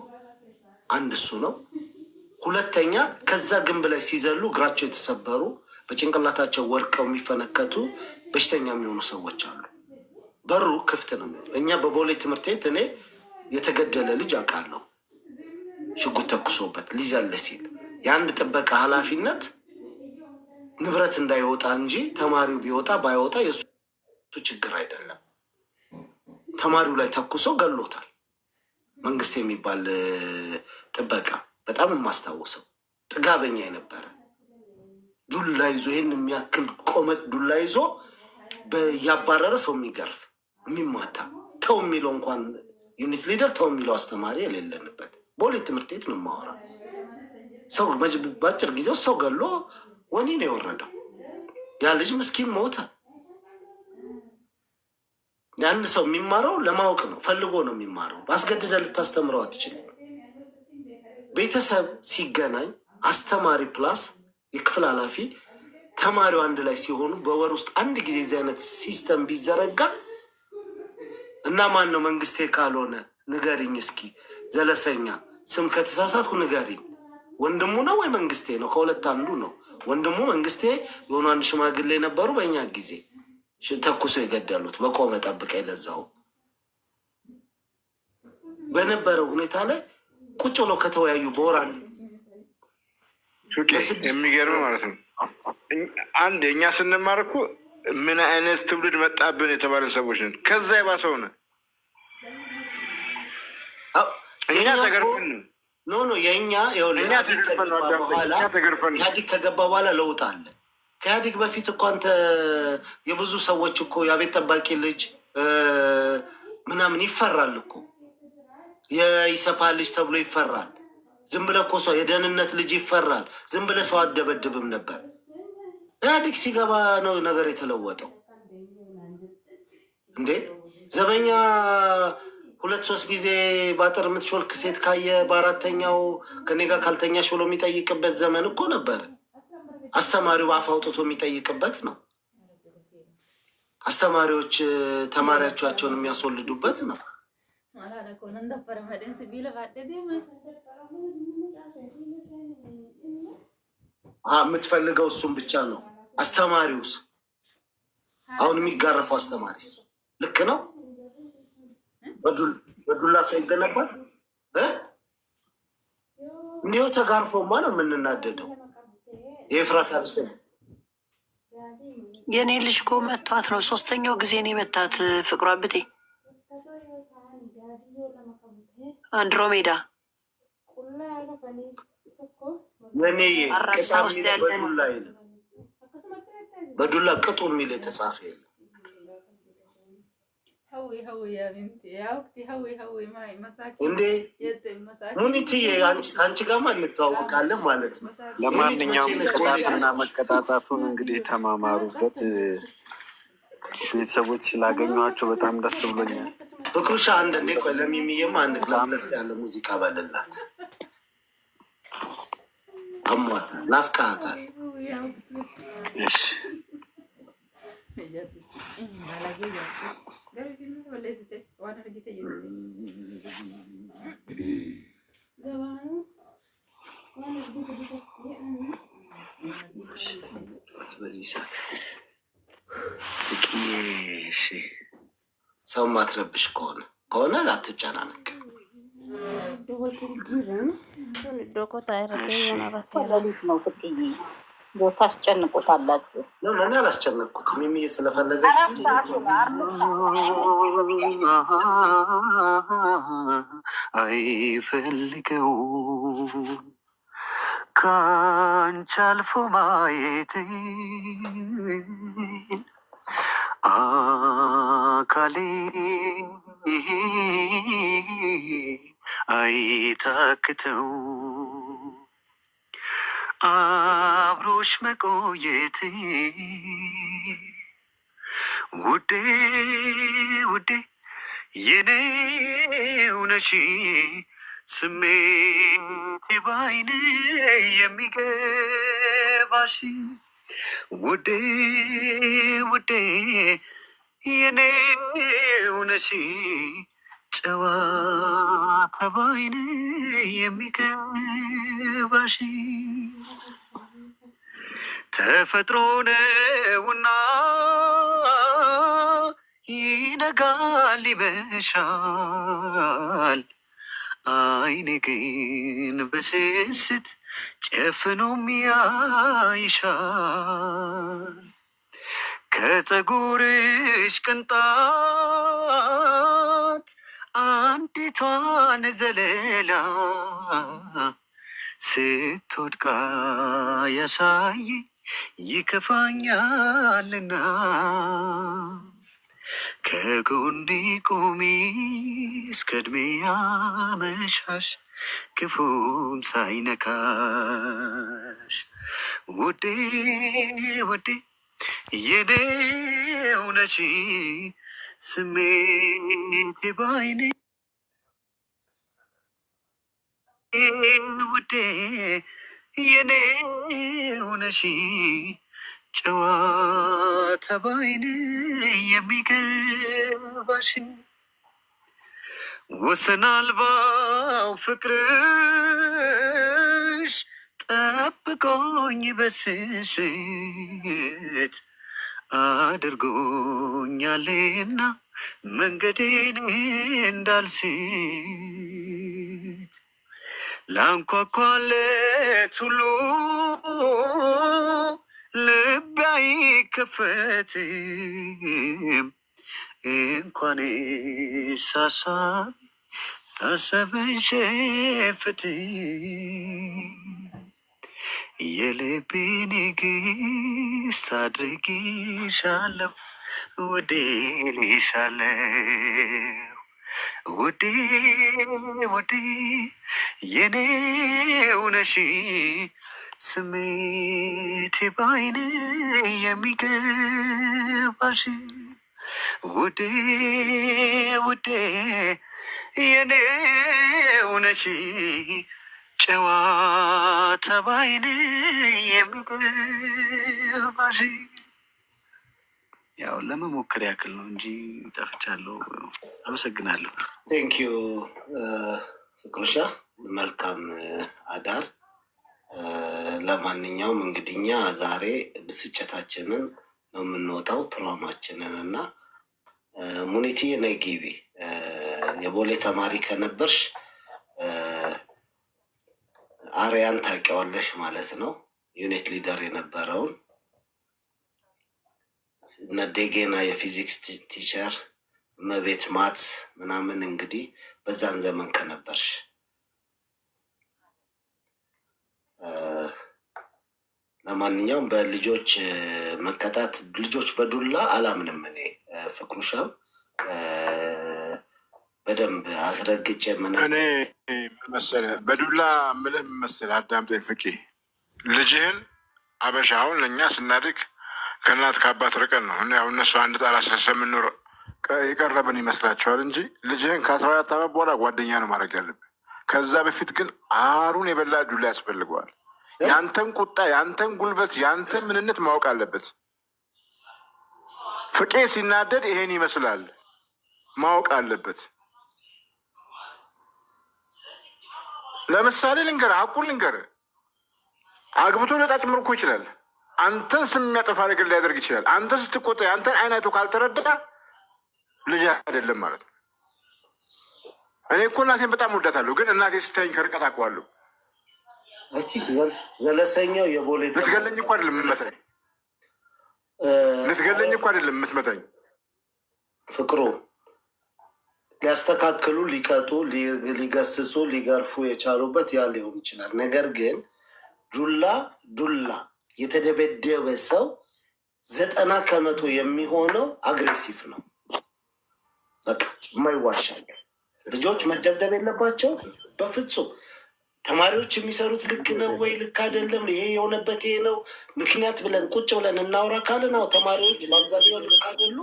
አንድ እሱ ነው። ሁለተኛ ከዛ ግንብ ላይ ሲዘሉ እግራቸው የተሰበሩ በጭንቅላታቸው ወድቀው የሚፈነከቱ በሽተኛ የሚሆኑ ሰዎች አሉ። በሩ ክፍት ነው የሚሆኑ። እኛ በቦሌ ትምህርት ቤት እኔ የተገደለ ልጅ አውቃለሁ። ሽጉጥ ተኩሶበት ሊዘል ሲል የአንድ ጥበቃ ኃላፊነት ንብረት እንዳይወጣ እንጂ ተማሪው ቢወጣ ባይወጣ የእሱ ችግር አይደለም። ተማሪው ላይ ተኩሶ ገሎታል። መንግስት የሚባል ጥበቃ በጣም የማስታውሰው ጥጋበኛ የነበረ ዱላ ይዞ ይህን የሚያክል ቆመጥ ዱላ ይዞ እያባረረ ሰው የሚገርፍ የሚማታ ተው የሚለው እንኳን ዩኒት ሊደር ተው የሚለው አስተማሪ የሌለንበት ቦሌ ትምህርት ቤት ነው የማወራ። ሰው በአጭር ጊዜው ሰው ገሎ ወኒ ነው የወረደው። ያ ልጅ ምስኪን ሞተ። ያን ሰው የሚማረው ለማወቅ ነው፣ ፈልጎ ነው የሚማረው። በአስገድደ ልታስተምረው አትችልም። ቤተሰብ ሲገናኝ አስተማሪ ፕላስ የክፍል ኃላፊ ተማሪው አንድ ላይ ሲሆኑ በወር ውስጥ አንድ ጊዜ እዚህ አይነት ሲስተም ቢዘረጋ እና ማን ነው መንግስቴ ካልሆነ ንገሪኝ እስኪ ዘለሰኛ ስም ከተሳሳትኩ ንገሪኝ። ወንድሙ ነው ወይ መንግስቴ ነው? ከሁለት አንዱ ነው። ወንድሙ መንግስቴ የሆኑ አንድ ሽማግሌ ነበሩ በእኛ ጊዜ ተኩሶ የገደሉት በቆመ ጠብቀኝ። ለዛው በነበረው ሁኔታ ላይ ቁጭ ብለው ከተወያዩ በወር አንድ የሚገርም ማለት ነው። አንድ እኛ ስንማር እኮ ምን አይነት ትውልድ መጣብን የተባለን ሰዎች ነን። ከዛ የባሰው ነ እኛ ተገርፈን ኖ የእኛ ኢህአዲግ ከገባ በኋላ ለውጥ አለ። ከኢህአዲግ በፊት እኮ አንተ የብዙ ሰዎች እኮ የቤት ጠባቂ ልጅ ምናምን ይፈራል እኮ የኢሰፓ ልጅ ተብሎ ይፈራል። ዝም ብለህ እኮ ሰው የደህንነት ልጅ ይፈራል። ዝም ብለህ ሰው አደበድብም ነበር። ኢህአዲግ ሲገባ ነው ነገር የተለወጠው እንዴ። ዘበኛ 2-3 ጊዜ ባጥር የምትሾልክ ሴት ካየ በአራተኛው ከኔ ጋር ካልተኛሽ ብሎ የሚጠይቅበት ዘመን እኮ ነበር። አስተማሪው አፍ አውጥቶ የሚጠይቅበት ነው። አስተማሪዎች ተማሪዎቻቸውን የሚያስወልዱበት ነው። የምትፈልገው እሱም ብቻ ነው። አስተማሪውስ አሁን የሚጋረፈው አስተማሪስ ልክ ነው? በዱላ ሰው ይገነባል? እንዲሁ ተጋርፎማ ነው የምንናደደው። የፍራት አርስ የኔ ልጅ እኮ መቷት ነው 3ኛው ጊዜ ነው የመታት። ፍቅሯ ብቴ አንድሮሜዳ የኔ በዱላ ቅጡ የሚል የተጻፈ የለም። እንዴ ሙኒትዬ ከአንቺ ጋማ እንተዋወቃለን ማለት ነው። ለማንኛውም ቅጣትና መቀጣጣቱን እንግዲህ ተማማሩበት። ቤተሰቦች ስላገኘኋቸው በጣም ደስ ብሎኛል። ፍቅሩሻ አንድ እንዴ ቆይ ለሚሚየም አንድ ክላስ ያለ ሙዚቃ በልላት። አሟታ ናፍቃታል። እሺ ሰው ማትረብሽ ከሆነ አትጨናነቅ። ነው ፍቅዬ ቦታ አስጨንቁታላችሁ። እኔ አላስጨነቅኩትም። ሚሚ ስለፈለገች አይፈልገው ካንቺ አልፎ ማየት አካሌ አይታክተው አብሮሽ መቆየት ውዴ ውዴ የኔው ነሽ ስሜቴ ባይን የሚገባሽ ውዴ ውዴ የኔው ነሽ ጨዋታ ባይን የሚገባሽ ተፈጥሮ ነውና ይነጋል ይመሻል። አይኔ ግን በስስት ጨፍኖም ያይሻል። ከፀጉርሽ ቅንጣት አንዲቷን ዘለላ ስትወድቃ ያሳይ ይከፋኛልና ከጎኔ ቁሚ እስከ ዕድሜ አመሻሽ ክፉም ሳይነካሽ ውዴ ውዴ የኔው ነሽ ስሜቴ ባይኔ ውዴ የኔው ነሽ ጨዋታ ባይኔ የሚገባሽ ወሰን አልባው ፍቅርሽ ጠብቆኝ በስስት አድርጎኛልና መንገዴን እንዳልስት ላንኳኳለት ሁሉ ልቤ አይከፈትም እንኳን ሳሳብ አሰብን ሸፍት የልቤ ንግስት አድርጌሻለሁ ውዴ ልሻለሁ ውዴ ውዴ የኔው ነሽ ስሜቴ ባይን የሚገባሽ ውዴ ውዴ የኔው ነሽ ጨዋታ ባይን የሚገባሽ። ያው ለመሞከር ያክል ነው እንጂ ጠፍቻለሁ። አመሰግናለሁ። ቴንኪዩ ፍቅሩሻ፣ መልካም አዳር። ለማንኛውም እንግዲኛ ዛሬ ብስጭታችንን ነው የምንወጣው፣ ትራማችንን እና ሙኒቲ ነይ ግቢ። የቦሌ ተማሪ ከነበርሽ አርያን ታውቂዋለሽ ማለት ነው። ዩኒት ሊደር የነበረውን እነ ዴጌና የፊዚክስ ቲቸር መቤት ማት ምናምን እንግዲህ በዛን ዘመን ከነበርሽ ለማንኛውም በልጆች መቀጣት ልጆች በዱላ አላምንም እኔ። ፍቅሩሻም በደንብ አስረግጬ እኔ መሰለህ በዱላ ምልህ መሰለህ፣ አዳምጠኝ ፍቄ። ልጅህን አበሻ አሁን ለእኛ ስናድግ ከእናት ከአባት ርቀን ነው እና ያው እነሱ አንድ ጣራ ስለምንኖር የቀረብን ይመስላቸዋል እንጂ ልጅህን ከ14 ዓመት በኋላ ጓደኛ ነው ማድረግ ያለብን። ከዛ በፊት ግን አሩን የበላ ዱላ ያስፈልገዋል። ያንተን ቁጣ፣ ያንተን ጉልበት፣ ያንተን ምንነት ማወቅ አለበት። ፍቄ ሲናደድ ይሄን ይመስላል ማወቅ አለበት። ለምሳሌ ልንገርህ፣ ሀቁን ልንገርህ፣ አግብቶ ለጣ ጭምር እኮ ይችላል። አንተን ስም የሚያጠፋ ነገር ሊያደርግ ይችላል። አንተ ስትቆጣ የአንተን አይነቱ ካልተረዳ ልጅ አይደለም ማለት ነው። እኔ እኮ እናቴን በጣም ወዳታለሁ፣ ግን እናቴ ስታይኝ ከርቀት አውቀዋለሁ። ዘለሰኛው የቦሌ ልትገለኝ እኮ አይደለም የምትመታኝ፣ ልትገለኝ እኮ አይደለም የምትመታኝ። ፍቅሩ ሊያስተካክሉ፣ ሊቀጡ፣ ሊገስጹ፣ ሊገርፉ የቻሉበት ያ ሊሆን ይችላል። ነገር ግን ዱላ የተደበደበ ሰው 90% የሚሆነው አግሬሲቭ ነው። በቃ የማይዋሻል። ልጆች መደብደብ የለባቸው በፍጹም። ተማሪዎች የሚሰሩት ልክ ነው ወይ ልክ አይደለም፣ ይሄ የሆነበት ይሄ ነው ምክንያት ብለን ቁጭ ብለን እናውራ ካልን፣ አዎ ተማሪዎች በአብዛኛው ልክ አይደሉ።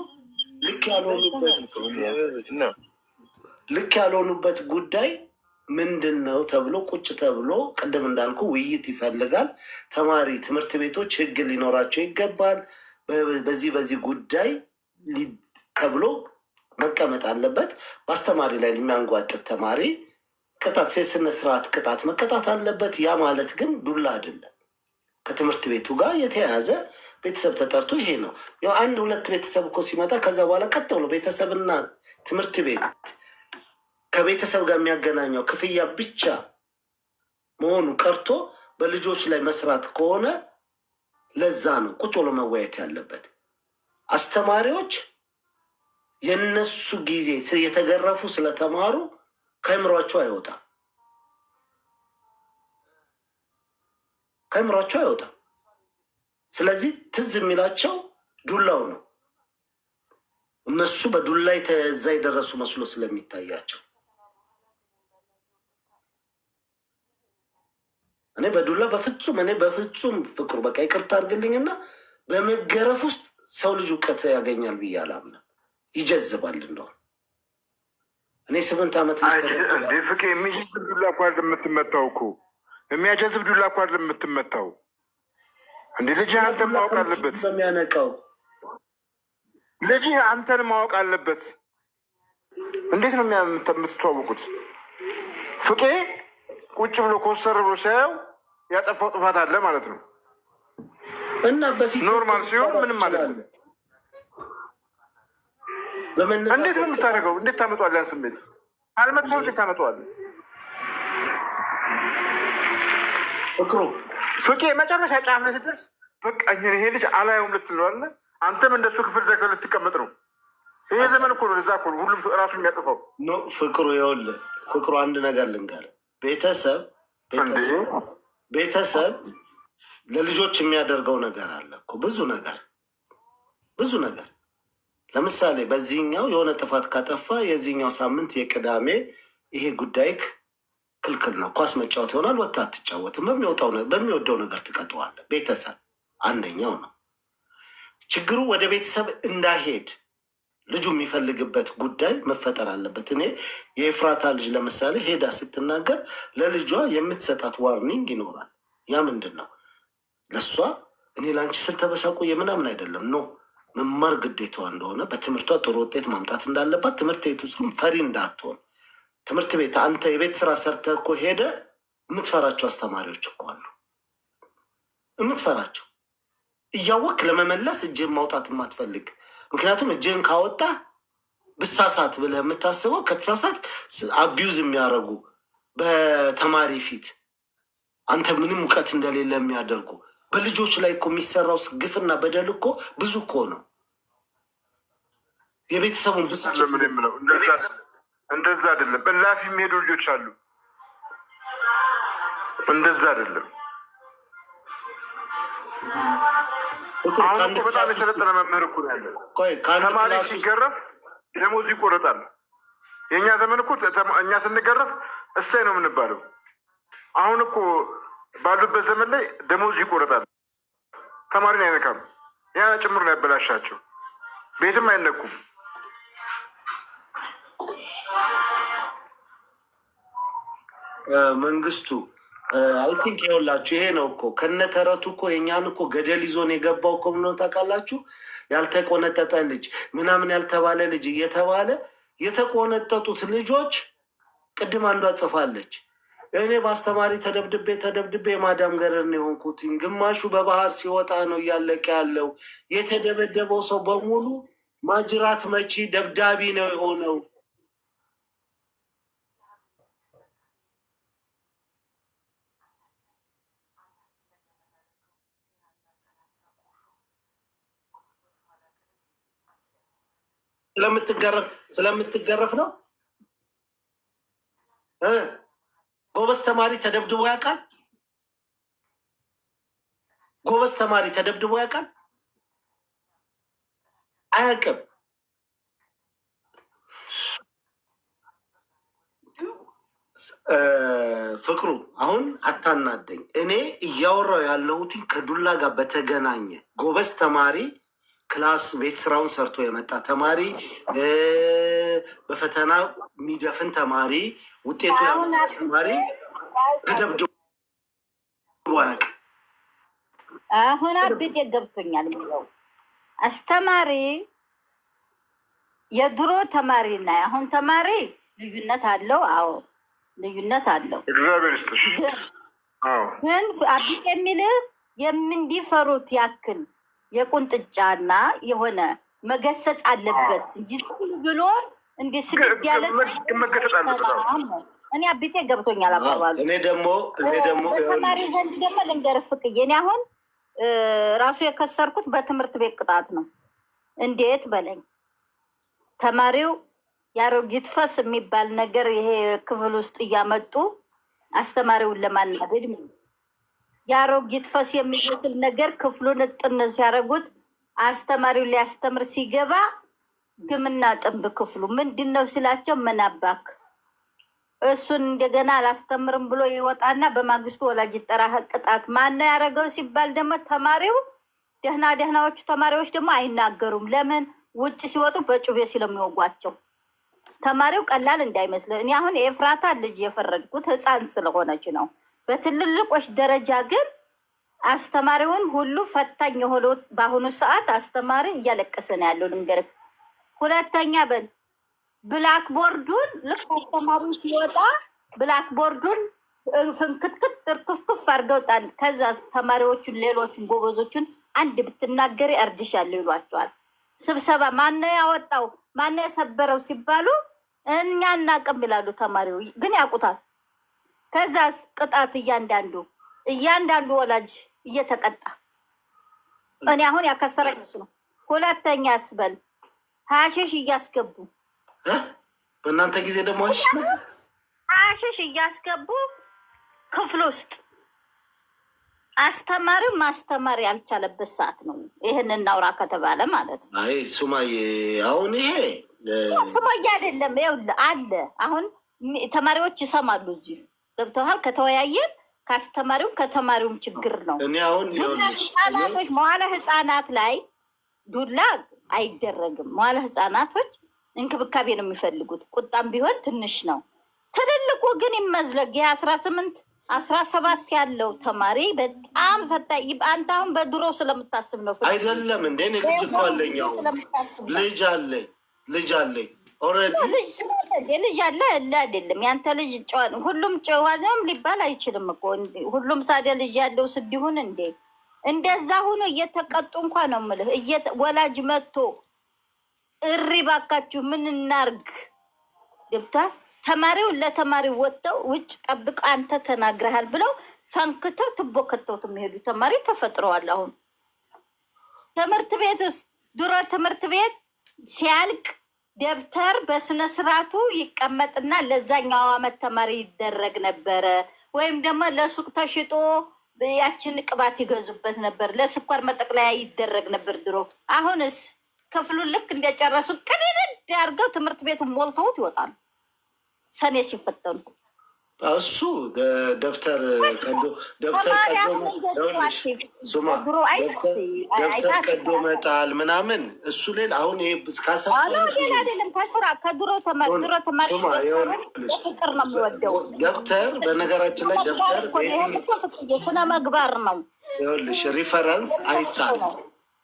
ልክ ያልሆኑበት ጉዳይ ምንድን ነው ተብሎ ቁጭ ተብሎ ቅድም እንዳልኩ ውይይት ይፈልጋል። ተማሪ ትምህርት ቤቶች ህግ ሊኖራቸው ይገባል። በዚህ ጉዳይ ተብሎ መቀመጥ አለበት። በአስተማሪ ላይ የሚያንጓጥጥ ተማሪ ቅጣት፣ ስነ ስርዓት ቅጣት መቀጣት አለበት። ያ ማለት ግን ዱላ አይደለም። ከትምህርት ቤቱ ጋር የተያያዘ ቤተሰብ ተጠርቶ ይሄ ነው ያው አንድ ሁለት ቤተሰብ እኮ ሲመጣ ከዛ በኋላ ቀጥ ብሎ ቤተሰብና ትምህርት ቤት ከቤተሰብ ጋር የሚያገናኘው ክፍያ ብቻ መሆኑ ቀርቶ በልጆች ላይ መስራት ከሆነ ለዛ ነው ቁጭ ብሎ መወያየት ያለበት። አስተማሪዎች የነሱ ጊዜ የተገረፉ ስለተማሩ ከአእምሯቸው አይወጣም፣ ከአእምሯቸው አይወጣም። ስለዚህ ትዝ የሚላቸው ዱላው ነው። እነሱ በዱላ እዛ የደረሱ መስሎ ስለሚታያቸው እኔ በፍጹም ፍቅሩ በቃ ይቅርታ አድርግልኝና በመገረፍ ውስጥ ሰው ልጅ እውቀት ያገኛል ብዬ አላምንም። ይጀዝባል እንደው እኔ 8 ዓመት ፍቄ የሚጀዝብ ዱላ እኮ አይደለም የምትመታው እኮ የሚያጀዝብ ዱላ እኮ አይደለም የምትመታው። እንዴ ልጅህ አንተን ማወቅ አለበት። በሚያነቃው ልጅህ አንተን ማወቅ አለበት። እንዴት ነው የምትተዋወቁት? ፍቄ ቁጭ ብሎ ኮስተር ብሎ ሲያየው ያጠፋው ጥፋት አለ ማለት ነው። እና በፊት ኖርማል ሲሆን ምንም ማለት ነው። እንዴት ነው የምታደርገው? እንዴት ታመጧል? ያን ስሜት አልመጣው እንዴት ታመጧል? ፍቅሩ ፍቄ መጨረሻ ጫፍ ላይ ስትደርስ በቃ ይሄ ልጅ አላየውም ልትለዋለ። አንተም እንደሱ ክፍል ዘግተህ ልትቀመጥ ነው። ይሄ ዘመን እኮ ነው። እዛ እኮ ነው ሁሉም እራሱ የሚያጠፋው። ፍቅሩ ይኸውልህ፣ ፍቅሩ አንድ ነገር ልንገርህ። ቤተሰብ ለልጆች የሚያደርገው ነገር አለ እኮ ብዙ ነገር። ለምሳሌ በዚህኛው የሆነ ጥፋት ካጠፋ የዚህኛው ሳምንት የቅዳሜ ይሄ ጉዳይክ ክልክል ነው። ኳስ መጫወት ይሆናል፣ ወጥተህ አትጫወትም። በሚወደው ነገር ትቀጠዋለህ። ቤተሰብ አንደኛው ነው ችግሩ። ወደ ቤተሰብ እንዳይሄድ ልጁ የሚፈልግበት ጉዳይ መፈጠር አለበት። እኔ የኤፍራታ ልጅ ለምሳሌ ሄዳ ስትናገር ለልጇ የምትሰጣት ዋርኒንግ ይኖራል። ያ ምንድን ነው? ለእሷ እኔ ለአንቺ ስል ተበሳቁ የምናምን አይደለም። ኖ መማር ግዴታዋ እንደሆነ በትምህርቷ ጥሩ ውጤት ማምጣት እንዳለባት፣ ትምህርት ቤት ውስጥም ፈሪ እንዳትሆን። ትምህርት ቤት አንተ የቤት ስራ ሰርተህ እኮ ሄደ የምትፈራቸው አስተማሪዎች እኮ አሉ። የምትፈራቸው እያወቅ ለመመለስ እጅህን ማውጣት የማትፈልግ ምክንያቱም እጅህን ካወጣ ብሳሳት ብለህ የምታስበው ከተሳሳት አቢዩዝ የሚያደርጉ በተማሪ ፊት አንተ ምንም እውቀት እንደሌለ የሚያደርጉ በልጆች ላይ እኮ የሚሰራው ግፍና በደል እኮ ብዙ እኮ ነው። የቤተሰቡን ብሳት እንደዛ አይደለም። በላፊ የሚሄዱ ልጆች አሉ። እንደዛ አይደለም። አሁን እኮ በጣም የሰለጠነ መምህር እኮ ያለ ተማሪ ሲገረፍ ደሞዝ ይቆረጣል። የእኛ ዘመን እኮ እኛ ስንገረፍ እሰይ ነው የምንባለው። አሁን እኮ ባሉበት ዘመን ላይ ደሞዝ ይቆረጣል። ተማሪን አይነካም። ያ ጭምር ነው ያበላሻቸው። ቤትም አይነኩም። መንግስቱ አይ ቲንክ ይኸውላችሁ ይሄ ነው እኮ ከነተረቱ እኮ የእኛን እኮ ገደል ይዞን የገባው እኮ ምነው ታውቃላችሁ? ያልተቆነጠጠ ልጅ ምናምን ያልተባለ ልጅ እየተባለ የተቆነጠጡት ልጆች ቅድም አንዷ ጽፋለች። እኔ በአስተማሪ ተደብድቤ የማዳም ገረድ ነው የሆንኩት። ግማሹ በባህር ሲወጣ ነው እያለቀ ያለው። የተደበደበው ሰው በሙሉ ማጅራት መቺ ደብዳቢ ነው የሆነው። ስለምትገረፍ ነው። ጎበዝ ተማሪ ተደብድቦ ያውቃል? ጎበዝ ተማሪ ተደብድቦ ያውቃል? አያውቅም። ፍቅሩ አሁን አታናደኝ። እኔ እያወራው ያለሁት ከዱላ ጋር በተገናኘ ጎበዝ ተማሪ ክላስ ቤት ስራውን ሰርቶ የመጣ ተማሪ፣ በፈተና የሚደፍን ተማሪ፣ ውጤቱ ተማሪ ተደብድቦ አያውቅም። አሁን አቤት የገብቶኛል የሚለው አስተማሪ የድሮ ተማሪና አሁን ተማሪ ልዩነት አለው። አዎ ልዩነት አለው። ግን አቤት የሚልህ የምንዲፈሩት ያክል የቁንጥጫና የሆነ መገሰጽ አለበት እንጂ ብሎ እንደ ስድብ ያለ እኔ አቤቴ ገብቶኛል አባባሉ። እኔ ደግሞ በተማሪ ዘንድ ደግሞ ልንገርህ ፍቅዬ፣ እኔ አሁን ራሱ የከሰርኩት በትምህርት ቤት ቅጣት ነው። እንዴት በለኝ። ተማሪው የአሮጊት ፈስ የሚባል ነገር ይሄ ክፍል ውስጥ እያመጡ አስተማሪውን ለማናደድ የአሮጊት ፈስ የሚመስል ነገር ክፍሉን እጥን ሲያደርጉት አስተማሪው ሊያስተምር ሲገባ ግምና ጥንብ ክፍሉ ምንድን ነው ሲላቸው ምን አባክ እሱን እንደገና አላስተምርም ብሎ ይወጣና በማግስቱ ወላጅ ይጠራህ ቅጣት ማነው ያደረገው ሲባል ደግሞ ተማሪው ደህናዎቹ ተማሪዎች ደግሞ አይናገሩም። ለምን? ውጭ ሲወጡ በጩቤ ስለሚወጓቸው። ተማሪው ቀላል እንዳይመስል። እኔ አሁን የኤፍራታ ልጅ የፈረድኩት ህፃን ስለሆነች ነው። በትልልቆች ደረጃ ግን አስተማሪውን ሁሉ ፈታኝ የሆነ በአሁኑ ሰዓት አስተማሪ እያለቀሰ ነው ያለው። ልንገርህ። ሁለተኛ ብላክ ቦርዱን ልክ አስተማሪው ሲወጣ ብላክ ቦርዱን ፍንክትክት እርክፍክፍ አድርገውጣል። ከዛ ተማሪዎቹን ሌሎቹን ጎበዞቹን አንድ ብትናገሪ እርድሻለሁ ይሏቸዋል። ስብሰባ ማነው ያወጣው ማነው የሰበረው ሲባሉ እኛ እናቅም ይላሉ። ተማሪው ግን ያውቁታል። ከዛስ ቅጣት እያንዳንዱ ወላጅ እየተቀጣ እኔ አሁን ያከሰረኝ እሱ ነው። ሁለተኛ ያስበል ሀሽሽ እያስገቡ በእናንተ ጊዜ ደግሞ ሀሽሽ እያስገቡ ክፍል ውስጥ አስተማሪው ማስተማር ያልቻለበት ሰዓት ነው። ይህን እናውራ ከተባለ ማለት ነው። አይ ሱማዬ አሁን ይሄ ሱማዬ አይደለም ይኸውልህ አለ። አሁን ተማሪዎች ይሰማሉ። እዚህ ገብተዋል። ከተወያየን ከአስተማሪውም ከተማሪውም ችግር ነው። እኔ አሁን ህጻናቶች መዋለ ህጻናት ላይ ዱላ አይደረግም። መዋለ ህጻናቶች እንክብካቤ ነው የሚፈልጉት። ቁጣም ቢሆን ትንሽ ነው። ትልልቁ ግን ይመዝለግ የ18-17 ያለው ተማሪ በጣም ፈታኝ። አንተ አሁን በድሮ ስለምታስብ ነው አይደለም እንዴ? እኔ ልጅ እኮ አለኝ። ልጅ አለኝ ልጅ አለ አይደለም? ያንተ ልጅ ሁሉም ጨዋም ሊባል አይችልም እኮ ሁሉም ሳዲያ ልጅ ያለው ስዲሁን እንዴ? እንደዛ ሆኖ እየተቀጡ እንኳን ነው የምልህ። ወላጅ መጥቶ እሪ ባካችሁ ምን እናርግ ገብታ ተማሪውን ለተማሪው ወጥተው ውጭ ጠብቅ አንተ ተናግረሃል ብለው ፈንክተው ትቦከተው የሚሄዱ ተማሪ ተፈጥረዋል። አሁን ትምህርት ቤት ውስጥ ድሮ ትምህርት ቤት ሲያልቅ ደብተር በስነ ስርዓቱ ይቀመጥና ለዛኛው አመት ተማሪ ይደረግ ነበረ። ወይም ደግሞ ለሱቅ ተሽጦ ያችን ቅባት ይገዙበት ነበር። ለስኳር መጠቅለያ ይደረግ ነበር ድሮ። አሁንስ ክፍሉን ልክ እንደጨረሱ ቅድድ አድርገው ትምህርት ቤቱን ሞልተውት ይወጣሉ። ሰኔ ሲፈተኑ እሱ ደብተር ቀዶ መጣል ምናምን እሱ ሌላ። አሁን ይሄ ሌላ አይደለም። ከድሮ ተማሪ ፍቅር ነው የሚወደው ደብተር። በነገራችን ላይ ደብተር ስነ ምግባር ነው። ይኸውልሽ ሪፈረንስ አይጣልም።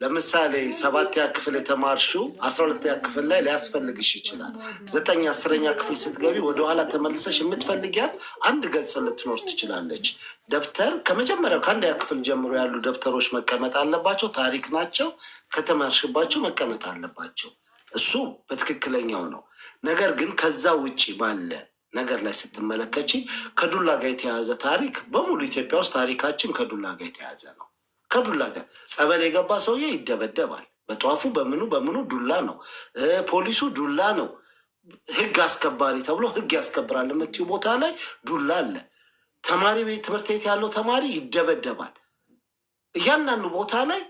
ለምሳሌ 7ኛ ክፍል የተማርሽው 12ኛ ክፍል ላይ ሊያስፈልግሽ ይችላል። 9ኛ 10ኛ ክፍል ስትገቢ ወደኋላ ተመልሰሽ የምትፈልጊያት አንድ ገጽ ልትኖር ትችላለች። ደብተር ከመጀመሪያው ከ1ኛ ክፍል ጀምሮ ያሉ ደብተሮች መቀመጥ አለባቸው። ታሪክ ናቸው። ከተማርሽባቸው መቀመጥ አለባቸው። እሱ በትክክለኛው ነው። ነገር ግን ከዛ ውጭ ባለ ነገር ላይ ስትመለከቺ ከዱላ ጋር የተያዘ ታሪክ በሙሉ ኢትዮጵያ ውስጥ ታሪካችን ከዱላ ጋር የተያዘ ነው። ከዱላ ጋር ጸበል የገባ ሰውዬ ይደበደባል። በጧፉ በምኑ ዱላ ነው። ፖሊሱ ዱላ ነው። ህግ አስከባሪ ተብሎ ህግ ያስከብራል የምትይው ቦታ ላይ ዱላ አለ። ተማሪ ቤት ትምህርት ቤት ያለው ተማሪ ይደበደባል። እያንዳንዱ ቦታ ላይ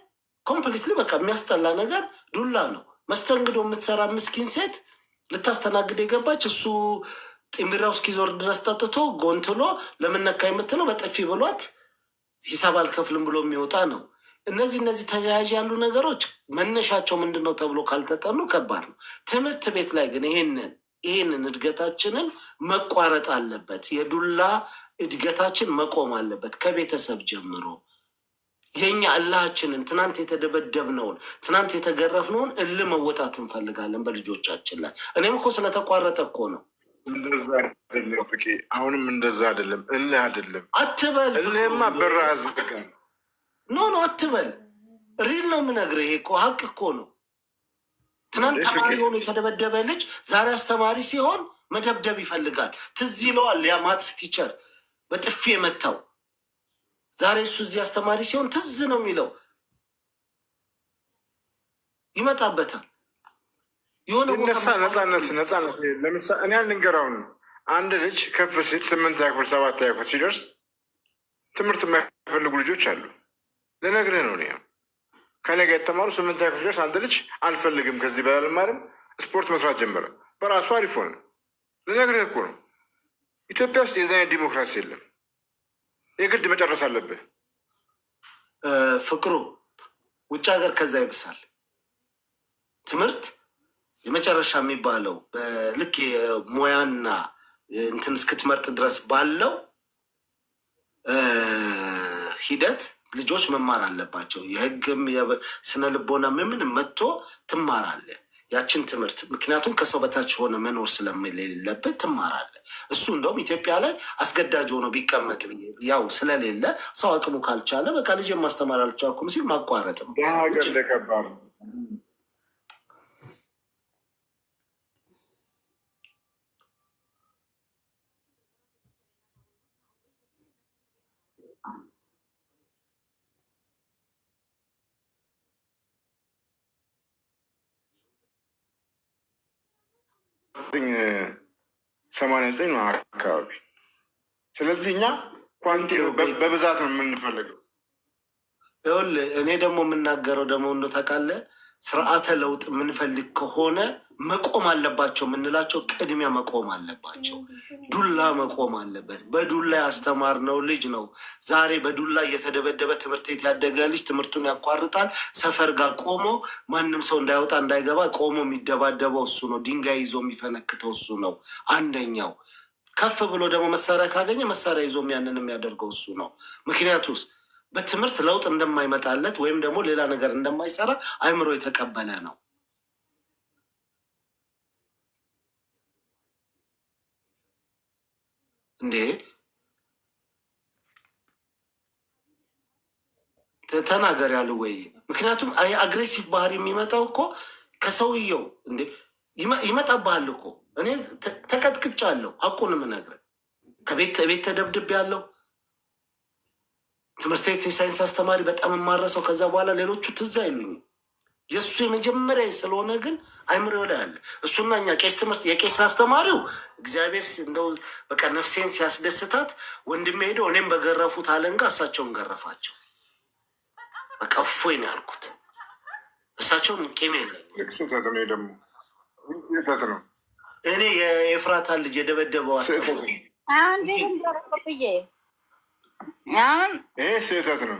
ኮምፕሊትሊ በቃ የሚያስጠላ ነገር ዱላ ነው። መስተንግዶ የምትሰራ ምስኪን ሴት ልታስተናግድ የገባች እሱ ጢምቢራው እስኪዞር ድረስ ጠጥቶ ጎንትሎ ለምነካ የምትለው በጥፊ ብሏት ሂሳብ አልከፍልም ብሎ የሚወጣ ነው። እነዚህ ተያያዥ ያሉ ነገሮች መነሻቸው ምንድን ነው ተብሎ ካልተጠኑ ከባድ ነው። ትምህርት ቤት ላይ ግን ይሄንን እድገታችንን መቋረጥ አለበት። የዱላ እድገታችን መቆም አለበት። ከቤተሰብ ጀምሮ የኛ እላችንን ትናንት የተደበደብነውን ትናንት የተገረፍነውን መወጣት እንፈልጋለን በልጆቻችን ላይ። እኔም እኮ ስለተቋረጠ እኮ ነው። እንደዛ አይደለም ፍቄ፣ አሁንም እንደዛ አይደለም። እልህ አይደለም አትበል። እልህማ በር አያዘጋም። ኖ አትበል። ሪል ነው የምነግርህ። ይሄ እኮ ሀቅ እኮ ነው። ትናንት ተማሪ ሆኖ የተደበደበ ልጅ ዛሬ አስተማሪ ሲሆን መደብደብ ይፈልጋል። ትዝ ይለዋል ያ ማትስ ቲቸር በጥፊ የመታው። ዛሬ እሱ እዚህ አስተማሪ ሲሆን ትዝ ነው የሚለው፣ ይመጣበታል። ይነሳ ነፃነት። ለምሳሌ እኔ ልንገራውን አንድ ልጅ ከፍ ሲል 8ኛ ክፍል 7ኛ ክፍል ሲደርስ ትምህርት የማይፈልጉ ልጆች አሉ። ልነግርህ ነው። ከኔ ጋር የተማሩ 8ኛ ክፍል ሲደርስ አንድ ልጅ አልፈልግም ከዚህ በላይ አልማርም ስፖርት መስራት ጀመረ። በራሱ አሪፍ ሆነ። ልነግርህ እኮ ነው። ኢትዮጵያ ውስጥ የዚ አይነት ዲሞክራሲ የለም። የግድ መጨረስ አለብህ። ፍቅሩ ውጭ ሀገር ከዛ ይብሳል። ትምህርት የመጨረሻ የሚባለው ልክ ሙያና እንትን እስክትመርጥ ድረስ ባለው ሂደት ልጆች መማር አለባቸው። የህግም የስነ ልቦና ምን መጥቶ ትማራለህ ያችን ትምህርት። ምክንያቱም ከሰው በታች ሆነ መኖር ስለሌለበት ትማራለህ። እሱ እንደውም ኢትዮጵያ ላይ አስገዳጅ ሆኖ ቢቀመጥ ያው ስለሌለ ሰው አቅሙ ካልቻለ በቃ ልጅ ማስተማር አልቻልኩም ሲል ማቋረጥም ሰማንያ ዘጠኝ አካባቢ። ስለዚህ እኛ ኳንቲ በብዛት ነው የምንፈልገው። ይኸውልህ እኔ ደግሞ የምናገረው ደግሞ እንደው ታውቃለህ፣ ስርዓተ ለውጥ የምንፈልግ ከሆነ መቆም አለባቸው የምንላቸው ቅድሚያ መቆም አለባቸው። ዱላ መቆም አለበት። በዱላ ያስተማርነው ልጅ ነው ዛሬ በዱላ እየተደበደበ ትምህርት ቤት ያደገ ልጅ ትምህርቱን ያቋርጣል። ሰፈር ጋር ቆሞ ማንም ሰው እንዳይወጣ እንዳይገባ ቆሞ የሚደባደበው እሱ ነው። ድንጋይ ይዞ የሚፈነክተው እሱ ነው። አንደኛው ከፍ ብሎ ደግሞ መሳሪያ ካገኘ መሳሪያ ይዞ ያንን የሚያደርገው እሱ ነው። ምክንያቱስ በትምህርት ለውጥ እንደማይመጣለት ወይም ደግሞ ሌላ ነገር እንደማይሰራ አይምሮ የተቀበለ ነው። እንዴ ተናገር ያሉ ወይ? ምክንያቱም አግሬሲቭ ባህሪ የሚመጣው እኮ ከሰውየው እንዴ ይመጣብሃል እኮ። እኔ ተቀጥቅጫለሁ፣ ሀቁን የምነግርህ ከቤት ተደብድቤ ያለው ትምህርት ቤት የሳይንስ አስተማሪ በጣም የማረሰው። ከዛ በኋላ ሌሎቹ ትዝ አይሉኝም። የእሱ የመጀመሪያ ስለሆነ ግን አይምሮ ላይ አለ። እሱና እኛ ቄስ ትምህርት የቄስ አስተማሪው እግዚአብሔር እንደው በቃ ነፍሴን ሲያስደስታት ወንድሜ ሄደው እኔም በገረፉት አለንጋ እሳቸውን ገረፋቸው። በቃ እፎይ ነው ያልኩት። እሳቸውን ቂም የለኝም። ስህተት ነው ደግሞ ስህተት ነው። እኔ የኤፍራታ ልጅ የደበደበው ይህ ስህተት ነው።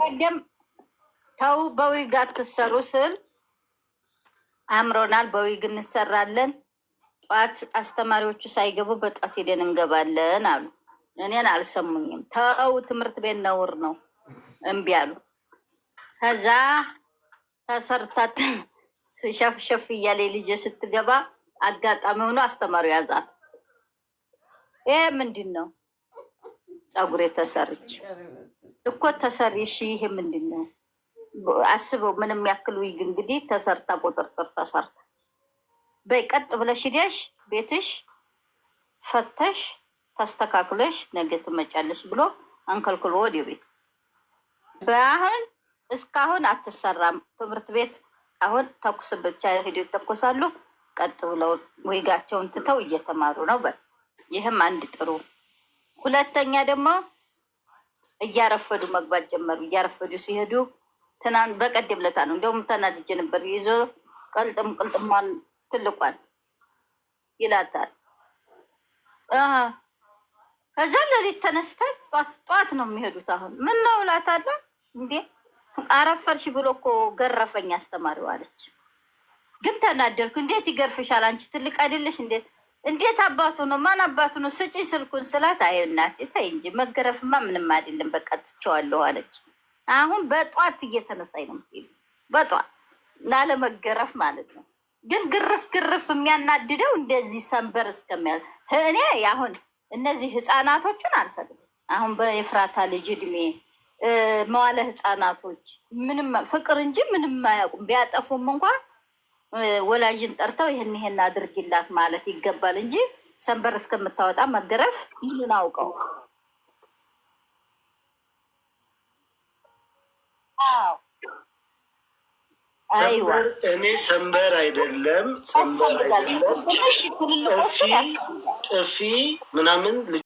ተው በዊግ አትሰሩ ስል አምሮናል። በዊግ እንሰራለን። ጠዋት አስተማሪዎቹ ሳይገቡ በጠዋት ሄደን እንገባለን አሉ። እኔን አልሰሙኝም። ተው ትምህርት ቤት ነውር ነው እምቢ አሉ። ከዛ ተሰርታት ሸፍሸፍ እያለ ልጅ ስትገባ አጋጣሚ ሆኖ አስተማሪው ያዛል። ይሄ ምንድን ነው? ፀጉሬ ተሰርች እኮ ተሰሪ። እሺ ይሄ ምንድን ነው? አስበው። ምንም ያክል ዊግ እንግዲህ ተሰርታ ቁጥርጥር ተሰርታ በይ ቀጥ ብለሽ ሂደሽ ቤትሽ ፈተሽ ተስተካክለሽ ነገ ትመጫለሽ ብሎ አንከልክሎ ወደ ቤት። በአሁን እስካሁን አትሰራም ትምህርት ቤት። አሁን ተኩስ ብቻ ሄዶ ይተኮሳሉ። ቀጥ ብለው ዊጋቸውን ትተው እየተማሩ ነው። ይህም አንድ ጥሩ። ሁለተኛ ደግሞ እያረፈዱ መግባት ጀመሩ። እያረፈዱ ሲሄዱ ትናንት በቀደም ለታ ነው እንደውም ተናድጄ ነበር። ይዞ ቅልጥሟን ትልቋን ይላታል። ከዛ ሌሊት ተነስታ ጠዋት ነው የሚሄዱት። አሁን ምን ነው እላታለሁ። እንዴ አረፈርሽ ብሎ እኮ ገረፈኝ አስተማሪው አለች። ግን ተናደርኩ። እንዴት ይገርፍሻል? አንቺ ትልቅ አይደለሽ? እንዴት አባቱ ነው? ማን አባቱ ነው? ስጪኝ ስልኩን ስላት፣ አይ እናቴ ተይ እንጂ መገረፍማ ምንም አይደለም በቃ ትቼዋለሁ አለች። አሁን በጧት እየተነሳኝ ነው የምትሄዱ፣ በጧት ላለመገረፍ ማለት ነው። ግን ግርፍ የሚያናድደው እንደዚህ ሰንበር እስከሚያ እኔ አሁን እነዚህ ህፃናቶቹን አልፈልግም። አሁን በኤፍራታ ልጅ እድሜ መዋለ ህፃናቶች ምንም ፍቅር እንጂ ምንም አያውቁም። ቢያጠፉም እንኳን ወላጅን ጠርተው ይህን አድርጊላት ማለት ይገባል እንጂ ሰንበር እስከምታወጣ መገረፍ ይህን አውቀው። እኔ ሰንበር አይደለም ጥፊ ምናምን